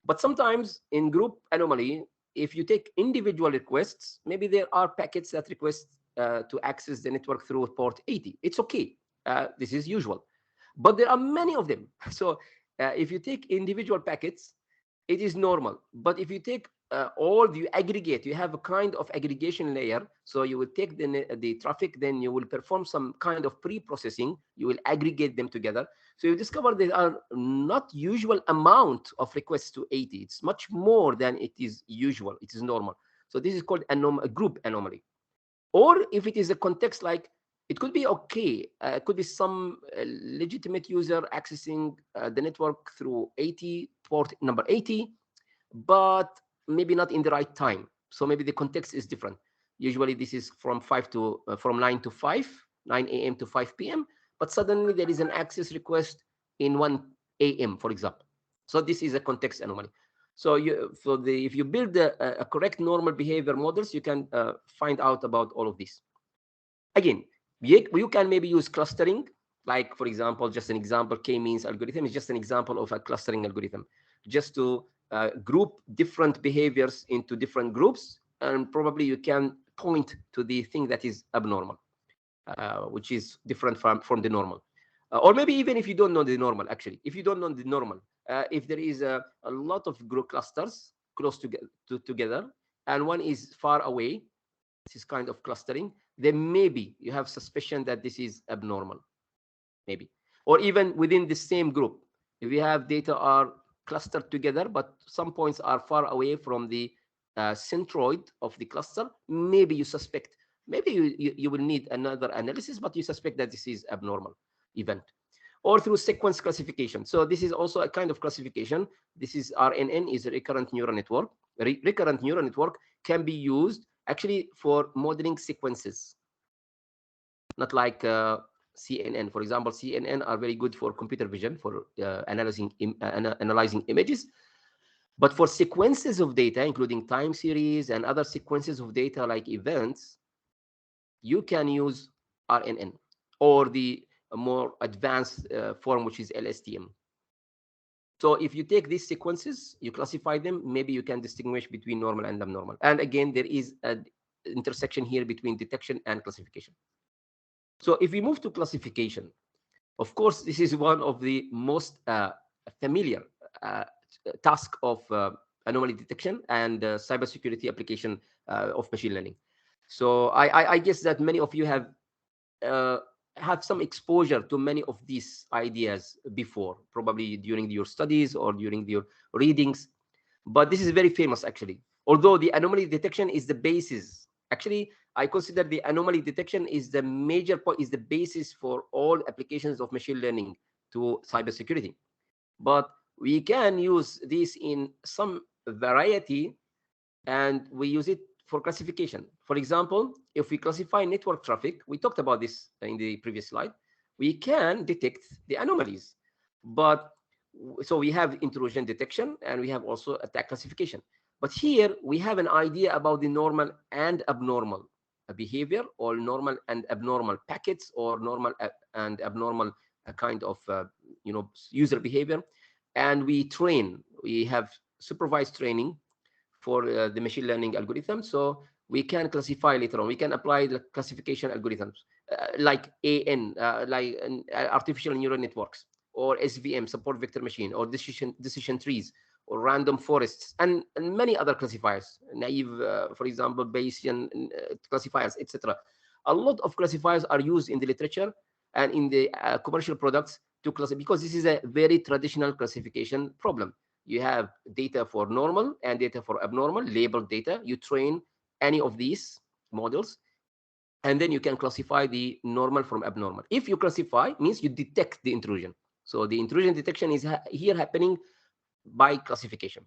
But sometimes in group anomaly, if you take individual requests, maybe there are packets that request to access the network through port 80. It's okay. This is usual. But there are many of them. So if you take individual packets, it is normal. But if you take you aggregate, you have a kind of aggregation layer. So you will take the traffic, then you will perform some kind of pre-processing. You will aggregate them together. So you discover there are not usual amount of requests to 80. It's much more than it is usual. It is normal. So this is called a group anomaly. Or if it is a context, like it could be okay. It could be some legitimate user accessing the network through 80, port number 80, but maybe not in the right time. So maybe the context is different. Usually this is from 9 to 5, 9 a.m. to 5 p.m. But suddenly there is an access request in 1 a.m., for example. So this is a context anomaly. So if you build a correct normal behavior models, you can find out about all of this. Again, you can maybe use clustering, like for example, just an example, k-means algorithm is just an example of a clustering algorithm, just to group different behaviors into different groups, and probably you can point to the thing that is abnormal, which is different from the normal. Or maybe even if you don't know the normal, actually, if you don't know the normal, if there is a lot of group clusters close together, and one is far away, this is kind of clustering, then maybe you have suspicion that this is abnormal, maybe. Or even within the same group, if you have data are clustered together, but some points are far away from the centroid of the cluster, maybe you suspect, maybe you will need another analysis, but you suspect that this is abnormal event. Or through sequence classification. So this is also a kind of classification. This is RNN, is a recurrent neural network. Recurrent neural network can be used actually for modeling sequences, not like CNN. For example, CNN are very good for computer vision, for analyzing images. But for sequences of data, including time series and other sequences of data like events, you can use RNN or the more advanced form, which is LSTM. So if you take these sequences, you classify them, maybe you can distinguish between normal and abnormal. And again, there is an intersection here between detection and classification. So if we move to classification, of course, this is one of the most familiar task of anomaly detection and cybersecurity application of machine learning. So I guess that many of you have some exposure to many of these ideas before, probably during your studies or during your readings. But this is very famous, actually. Although the anomaly detection is the basis, actually, I consider the anomaly detection is the major point, is the basis for all applications of machine learning to cybersecurity. But we can use this in some variety, and we use it for classification. For example, if we classify network traffic, we talked about this in the previous slide, we can detect the anomalies. But so we have intrusion detection and we have also attack classification. But here we have an idea about the normal and abnormal behavior, or normal and abnormal packets, or normal and abnormal kind of user behavior. And we have supervised training for the machine learning algorithm. So we can classify later on. We can apply the classification algorithms like AN, artificial neural networks, or SVM, support vector machine, or decision trees, or random forests, and many other classifiers, naive, for example, Bayesian classifiers, etc. A lot of classifiers are used in the literature and in the commercial products to classify, because this is a very traditional classification problem. You have data for normal and data for abnormal, labeled data. You train any of these models, and then you can classify the normal from abnormal. If you classify, means you detect the intrusion. So the intrusion detection is here happening by classification.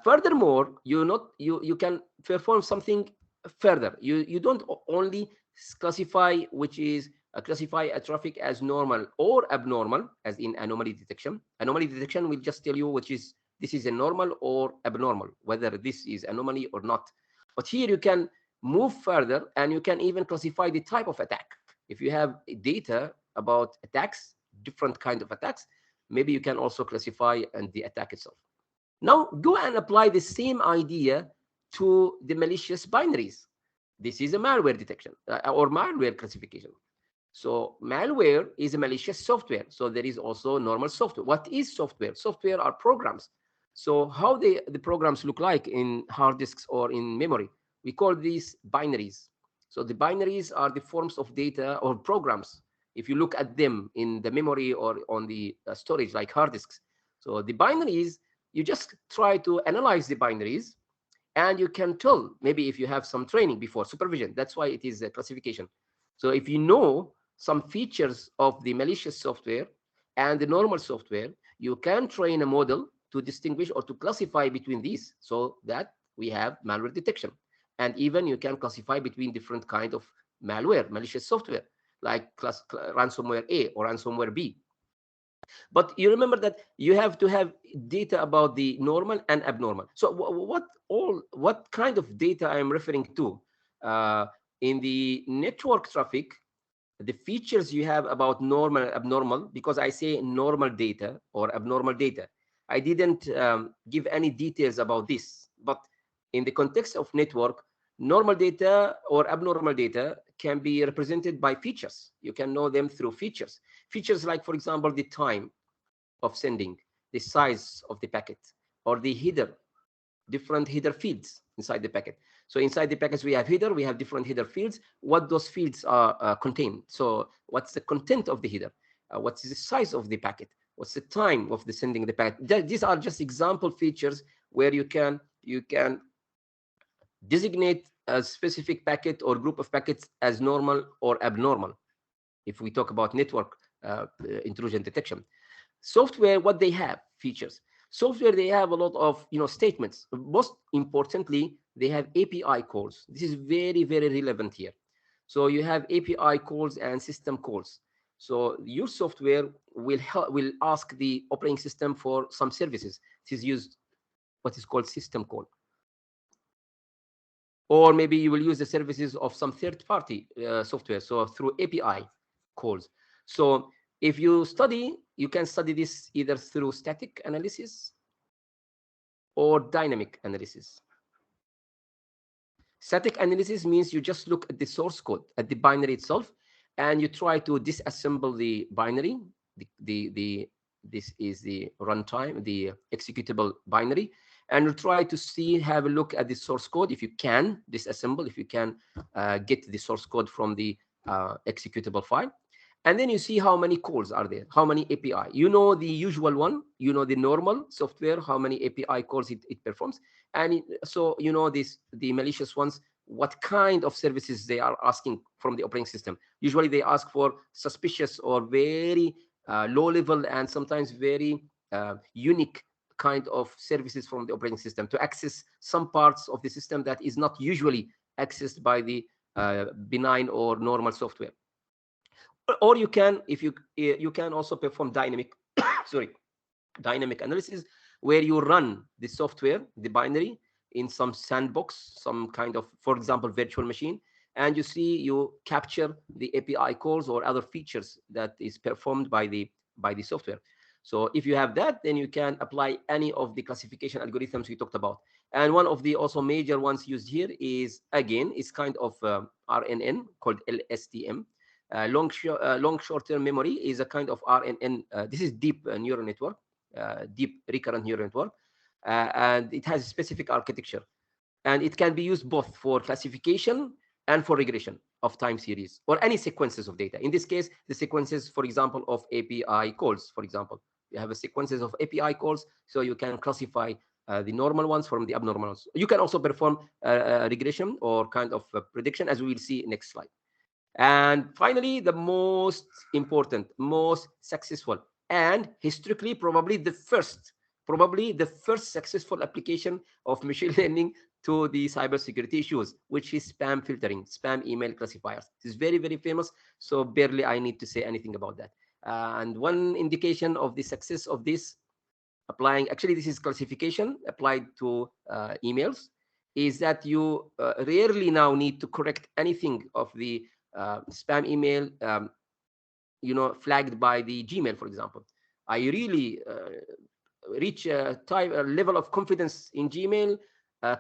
Furthermore, you can perform something further. You don't only classify, which is classify a traffic as normal or abnormal, as in anomaly detection. Anomaly detection will just tell you which is this is a normal or abnormal, whether this is anomaly or not. But here you can move further, and you can even classify the type of attack. If you have data about attacks, different kind of attacks, maybe you can also classify and the attack itself. Now go and apply the same idea to the malicious binaries. This is a malware detection or malware classification. So malware is a malicious software. So there is also normal software. What is software? Software are programs. So how the programs look like in hard disks or in memory? We call these binaries. So the binaries are the forms of data or programs. If you look at them in the memory or on the storage, like hard disks. So the binaries, you just try to analyze the binaries, and you can tell, maybe if you have some training before supervision, that's why it is a classification. So if you know some features of the malicious software and the normal software, you can train a model to distinguish or to classify between these, so that we have malware detection. And even you can classify between different kind of malware, malicious software, like ransomware A or ransomware B. But you remember that you have to have data about the normal and abnormal. So what kind of data I'm referring to? In the network traffic, the features you have about normal and abnormal, because I say normal data or abnormal data, I didn't give any details about this. But in the context of network, normal data or abnormal data can be represented by features. You can know them through features. Features like, for example, the time of sending, the size of the packet, or the header, different header fields inside the packet. So inside the packets, we have header, we have different header fields, what those fields are contain. So what's the content of the header? What's the size of the packet? What's the time of the sending the packet? These are just example features where you can designate a specific packet or group of packets as normal or abnormal, if we talk about network intrusion detection. Software, what they have features. Software, they have a lot of statements. Most importantly, they have API calls. This is very, very relevant here. So you have API calls and system calls. So your software will ask the operating system for some services. This is used what is called system call. Or maybe you will use the services of some third-party software, so through API calls. So if you study, you can study this either through static analysis or dynamic analysis. Static analysis means you just look at the source code, at the binary itself, and you try to disassemble the binary. This is the runtime, the executable binary, and you try to have a look at the source code if you can disassemble, if you can get the source code from the executable file. And then you see how many calls are there, how many API. You know the usual one, you know the normal software, how many API calls it performs. And so you know the malicious ones, what kind of services they are asking from the operating system. Usually they ask for suspicious or very low level and sometimes very unique kind of services from the operating system to access some parts of the system that is not usually accessed by the benign or normal software. Or you can, if you can also perform dynamic sorry, dynamic analysis, where you run the software, the binary, in some sandbox, some kind of, for example, virtual machine, and you see you capture the API calls or other features that is performed by the software. So if you have that, then you can apply any of the classification algorithms we talked about. And one of the also major ones used here is, again, it's kind of RNN called LSTM. Long short-term memory is a kind of RNN. This is deep neural network, deep recurrent neural network, and it has a specific architecture. And it can be used both for classification and for regression of time series or any sequences of data. In this case, the sequences, for example, of API calls, for example. You have a sequences of API calls, so you can classify the normal ones from the abnormal ones. You can also perform regression or kind of prediction, as we will see next slide. And finally, the most important, most successful, and historically probably the first successful application of machine learning to the cybersecurity issues, which is spam filtering, spam email classifiers. This is very, very famous, so barely I need to say anything about that. And one indication of the success of this applying, actually this is classification applied to emails, is that you rarely now need to correct anything of the spam email, flagged by the Gmail, for example. I really reach a level of confidence in Gmail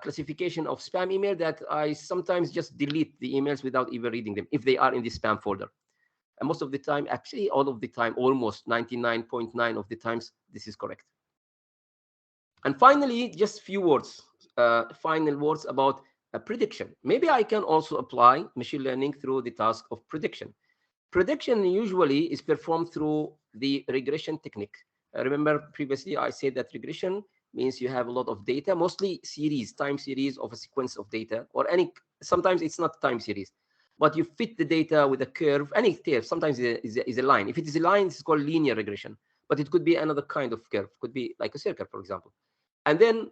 classification of spam email that I sometimes just delete the emails without even reading them if they are in the spam folder. And most of the time, actually all of the time, almost 99.9 of the times, this is correct. And finally, just few words, final words about prediction. Maybe I can also apply machine learning through the task of prediction. Prediction usually is performed through the regression technique. Remember previously I said that regression means you have a lot of data, mostly time series of a sequence of data, or sometimes it's not time series, but you fit the data with a curve, any curve, sometimes is a line. If it is a line, it's called linear regression, but it could be another kind of curve, could be like a circle, for example. And then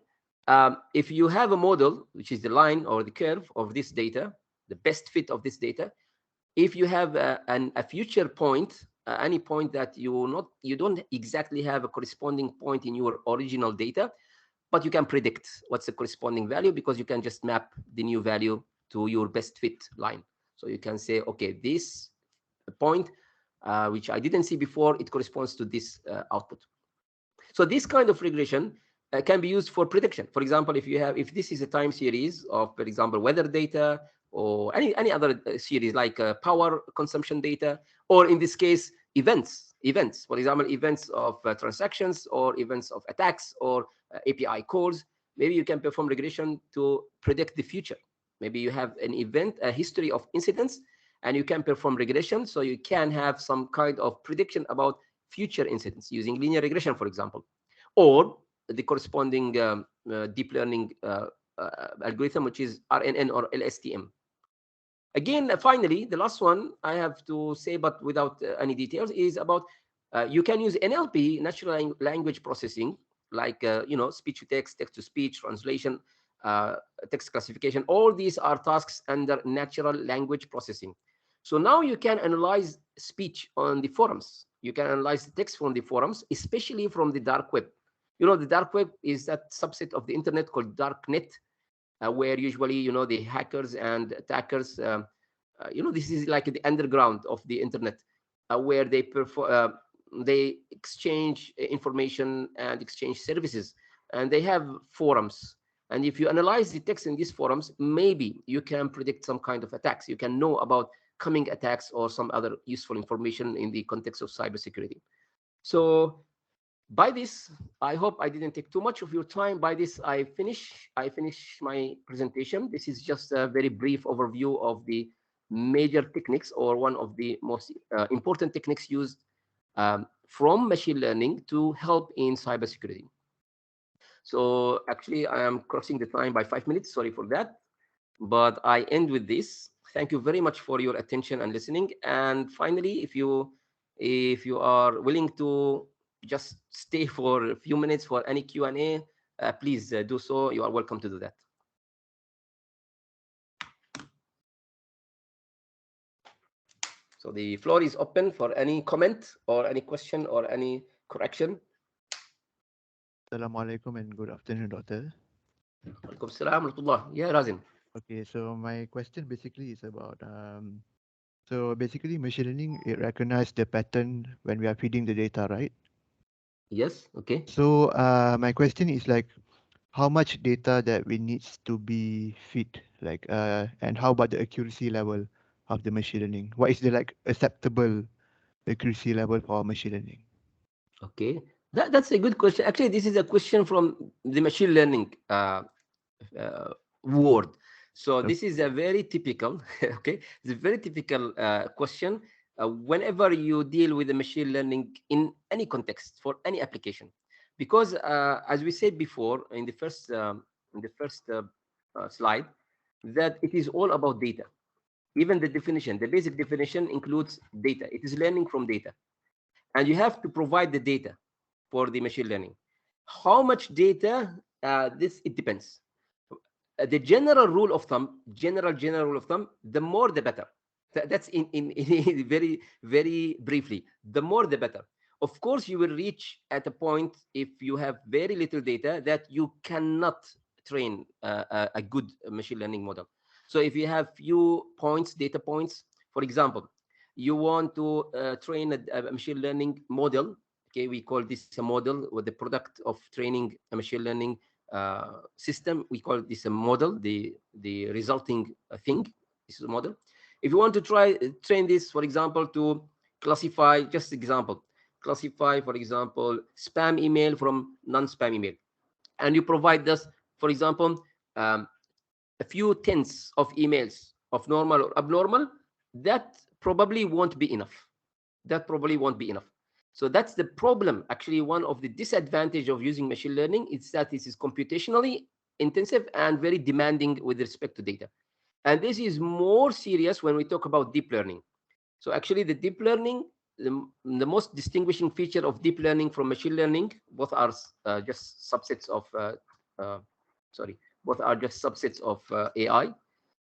if you have a model, which is the line or the curve of this data, the best fit of this data, if you have a future point, any point that you don't exactly have a corresponding point in your original data, but you can predict what's the corresponding value because you can just map the new value to your best fit line. So you can say, okay, this point, which I didn't see before, it corresponds to this output. So this kind of regression can be used for prediction. For example, if this is a time series of, for example, weather data, or any other series like power consumption data, or in this case, events, for example, events of transactions or events of attacks or API calls, maybe you can perform regression to predict the future. Maybe you have an event, a history of incidents, and you can perform regression, so you can have some kind of prediction about future incidents using linear regression, for example, or the corresponding deep learning algorithm, which is RNN or LSTM. Again, finally, the last one I have to say, but without any details, is about you can use NLP, natural language processing, like speech to text, text to speech, translation, text classification. All these are tasks under natural language processing. So now you can analyze speech on the forums. You can analyze the text from the forums, especially from the dark web. The dark web is that subset of the internet called dark net, where usually, the hackers and attackers, this is like the underground of the internet, where they exchange information and exchange services, and they have forums. And if you analyze the text in these forums, maybe you can predict some kind of attacks. You can know about coming attacks or some other useful information in the context of cybersecurity. So by this, I hope I didn't take too much of your time. By this, I finish my presentation. This is just a very brief overview of the major techniques, or one of the most important techniques used from machine learning to help in cybersecurity. So actually, I am crossing the time by 5 minutes. Sorry for that. But I end with this. Thank you very much for your attention and listening. And finally, if you are willing to just stay for a few minutes for any Q&A, please do so. You are welcome to do that. So the floor is open for any comment or any question or any correction. Assalamu alaikum and good afternoon, doctor. Alaikum salam wa rahmatullah. Yeah, Razin. Okay, so my question basically is about so basically machine learning it recognize the pattern when we are feeding the data, right? Yes. Okay. So my question is like how much data that we needs to be feed, like and how about the accuracy level of the machine learning? What is the like acceptable accuracy level for machine learning? Okay. That's a good question. Actually, this is a question from the machine learning uh, word. So Okay. this is a very typical, okay, it's a very typical question whenever you deal with the machine learning in any context for any application, because as we said before in the first slide, that it is all about data. Even the definition, the basic definition includes data. It is learning from data, and you have to provide the data for the machine learning. How much data? This it depends. The general rule of thumb, general rule of thumb, the more the better. That's in very very briefly. The more the better. Of course, you will reach at a point if you have very little data that you cannot train a good machine learning model. So if you have few points, data points, for example, you want to train a machine learning model. Okay, we call this a model, or the product of training a machine learning system. We call this a model, the resulting thing. This is a model. If you want to try train this, for example, to classify, just example, classify, for example, spam email from non-spam email, and you provide this, for example, um, a few tens of emails of normal or abnormal, that probably won't be enough. That probably won't be enough. So that's the problem. Actually, one of the disadvantage of using machine learning is that this is computationally intensive and very demanding with respect to data. And this is more serious when we talk about deep learning. So actually, the deep learning, the most distinguishing feature of deep learning from machine learning, both are just subsets of, uh, sorry, both are just subsets of AI,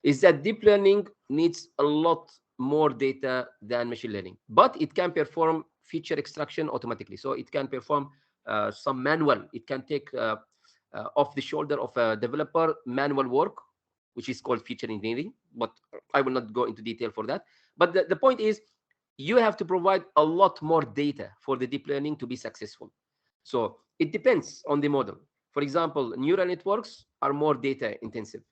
is that deep learning needs a lot more data than machine learning, but it can perform feature extraction automatically. So it can perform some manual. It can take off the shoulder of a developer manual work, which is called feature engineering. But I will not go into detail for that. But the point is, you have to provide a lot more data for the deep learning to be successful. So it depends on the model. For example, neural networks are more data intensive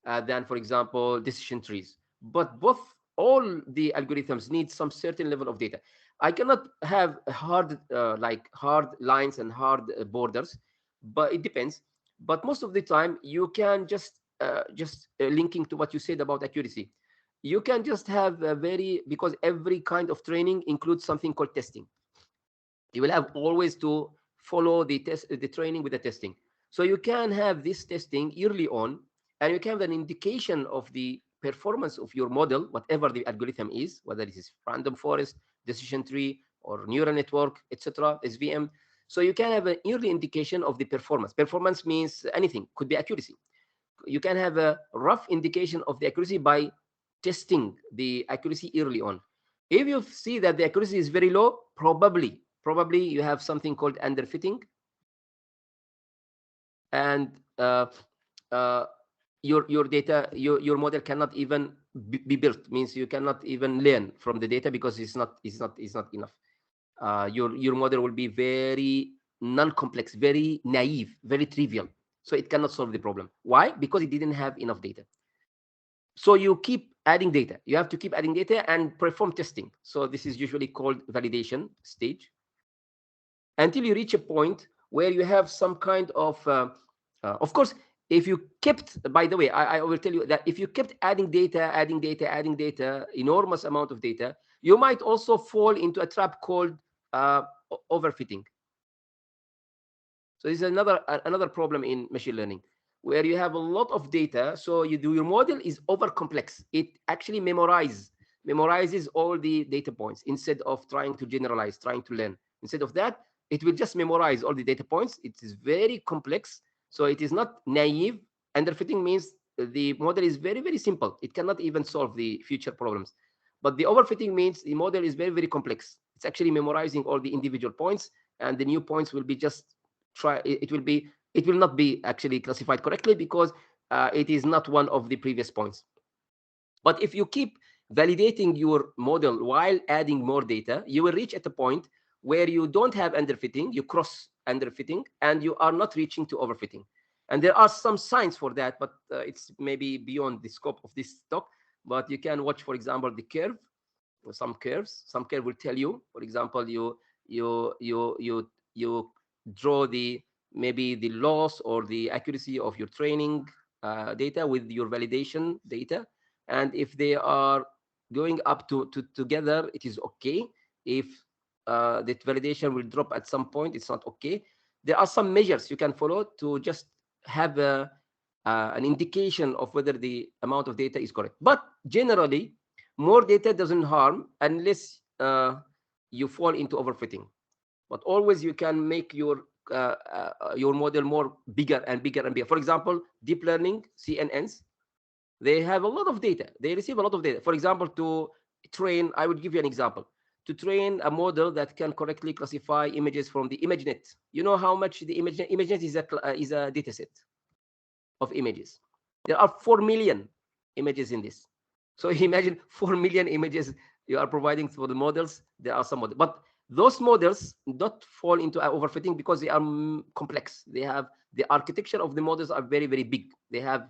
than, for example, decision trees. But both, all the algorithms need some certain level of data. I cannot have hard, like hard lines and hard borders, but it depends. But most of the time, you can just linking to what you said about accuracy. You can just have a very, because every kind of training includes something called testing. You will have always to follow the training with the testing. So you can have this testing early on, and you can have an indication of the performance of your model, whatever the algorithm is, whether it is random forest, decision tree, or neural network, etc., SVM. So you can have an early indication of the performance. Performance means anything, could be accuracy. You can have a rough indication of the accuracy by testing the accuracy early on. If you see that the accuracy is very low, probably you have something called underfitting, and uh, your data, your model cannot even be built. Means you cannot even learn from the data because it's not enough. Your model will be very non-complex, very naive, very trivial. So it cannot solve the problem. Why? Because it didn't have enough data. So you keep adding data. You have to keep adding data and perform testing. So this is usually called validation stage, until you reach a point where you have some kind of course, if you kept, by the way, I will tell you that if you kept adding data, enormous amount of data, you might also fall into a trap called overfitting. So this is another problem in machine learning, where you have a lot of data. So your model is over complex. It actually memorizes all the data points instead of trying to generalize, trying to learn. Instead of that, it will just memorize all the data points. It is very complex. So it is not naive. Underfitting means the model is very, very simple. It cannot even solve the future problems. But the overfitting means the model is very, very complex. It's actually memorizing all the individual points, and the new points will be just try. It will not be actually classified correctly because it is not one of the previous points. But if you keep validating your model while adding more data, you will reach at a point where you don't have underfitting, you cross underfitting, and you are not reaching to overfitting. And there are some signs for that, but it's maybe beyond the scope of this talk. But you can watch, for example, the curve, or some curves. Some curve will tell you, for example, you draw the maybe the loss or the accuracy of your training data with your validation data, and if they are going up to together, it is okay. If that validation will drop at some point, it's not okay. There are some measures you can follow to just have an indication of whether the amount of data is correct. But generally, more data doesn't harm unless you fall into overfitting. But always you can make your model more bigger and bigger and bigger. For example, deep learning CNNs, they have a lot of data. They receive a lot of data. For example, to train, I would give you an example. To train a model that can correctly classify images from the ImageNet. You know how much the ImageNet is a data set of images. There are 4 million images in this. So imagine 4 million images you are providing for the models. There are some models, but those models don't fall into overfitting because they are complex. They have the architecture of the models are very, very big. They have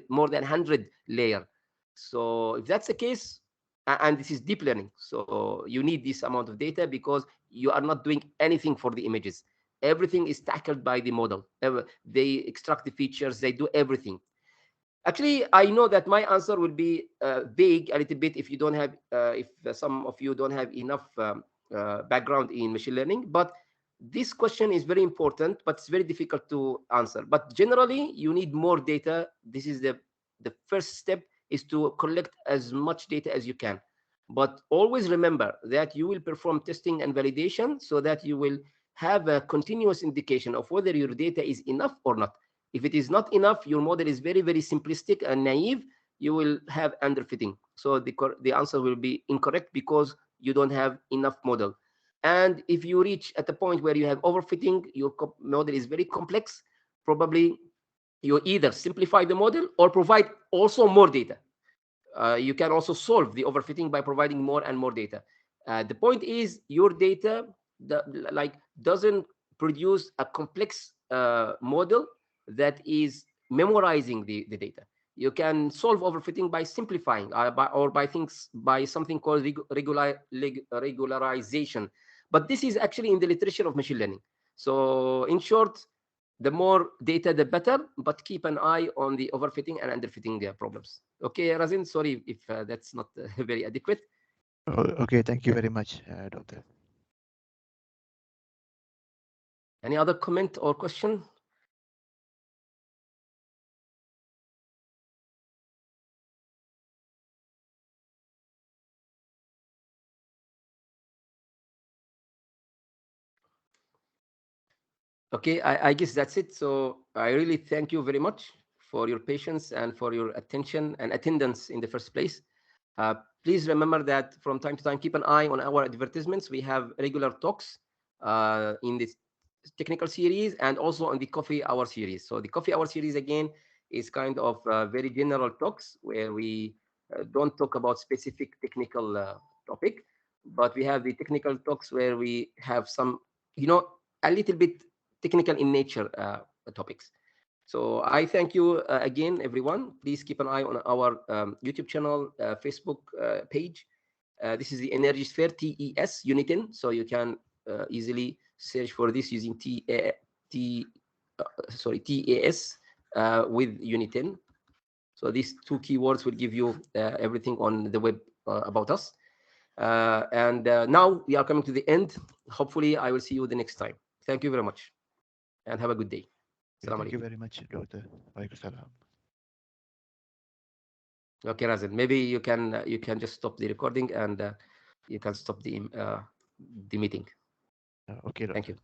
more than 100 layer. So if that's the case, and this is deep learning, so you need this amount of data because you are not doing anything for the images. Everything is tackled by the model. They extract the features, they do everything. Actually, I know that my answer will be vague a little bit if you don't have, if some of you don't have enough background in machine learning. But this question is very important, but it's very difficult to answer. But generally, you need more data. This is the first step, is to collect as much data as you can. But always remember that you will perform testing and validation so that you will have a continuous indication of whether your data is enough or not. If it is not enough, your model is very, very simplistic and naive, you will have underfitting. So the answer will be incorrect because you don't have enough model. And if you reach at the point where you have overfitting, your model is very complex, probably you either simplify the model or provide also more data. You can also solve the overfitting by providing more and more data. The point is your data doesn't produce a complex model that is memorizing the data. You can solve overfitting by simplifying by something called regularization. But this is actually in the literature of machine learning. So in short, the more data, the better, but keep an eye on the overfitting and underfitting problems. Okay, Razin, sorry if that's not very adequate. Oh, okay, thank you very much, Doctor. Any other comment or question? Okay, I guess that's it. So I really thank you very much for your patience and for your attention and attendance in the first place. Please remember that from time to time, keep an eye on our advertisements. We have regular talks in this technical series and also on the coffee hour series. So the coffee hour series, again, is kind of very general talks where we don't talk about specific technical topic, but we have the technical talks where we have some, a little bit technical in nature topics. So I thank you again, everyone. Please keep an eye on our YouTube channel, Facebook page. This is the Energy Sphere TES UNITEN. So you can easily search for this using TAS with UNITEN. So these two keywords will give you everything on the web about us. And now we are coming to the end. Hopefully, I will see you the next time. Thank you very much and have a good day. Thank you very much, Doctor. Waalaikumsalam. Okay, Razin, maybe you can just stop the recording and you can stop the meeting. Okay, Doctor. Thank you.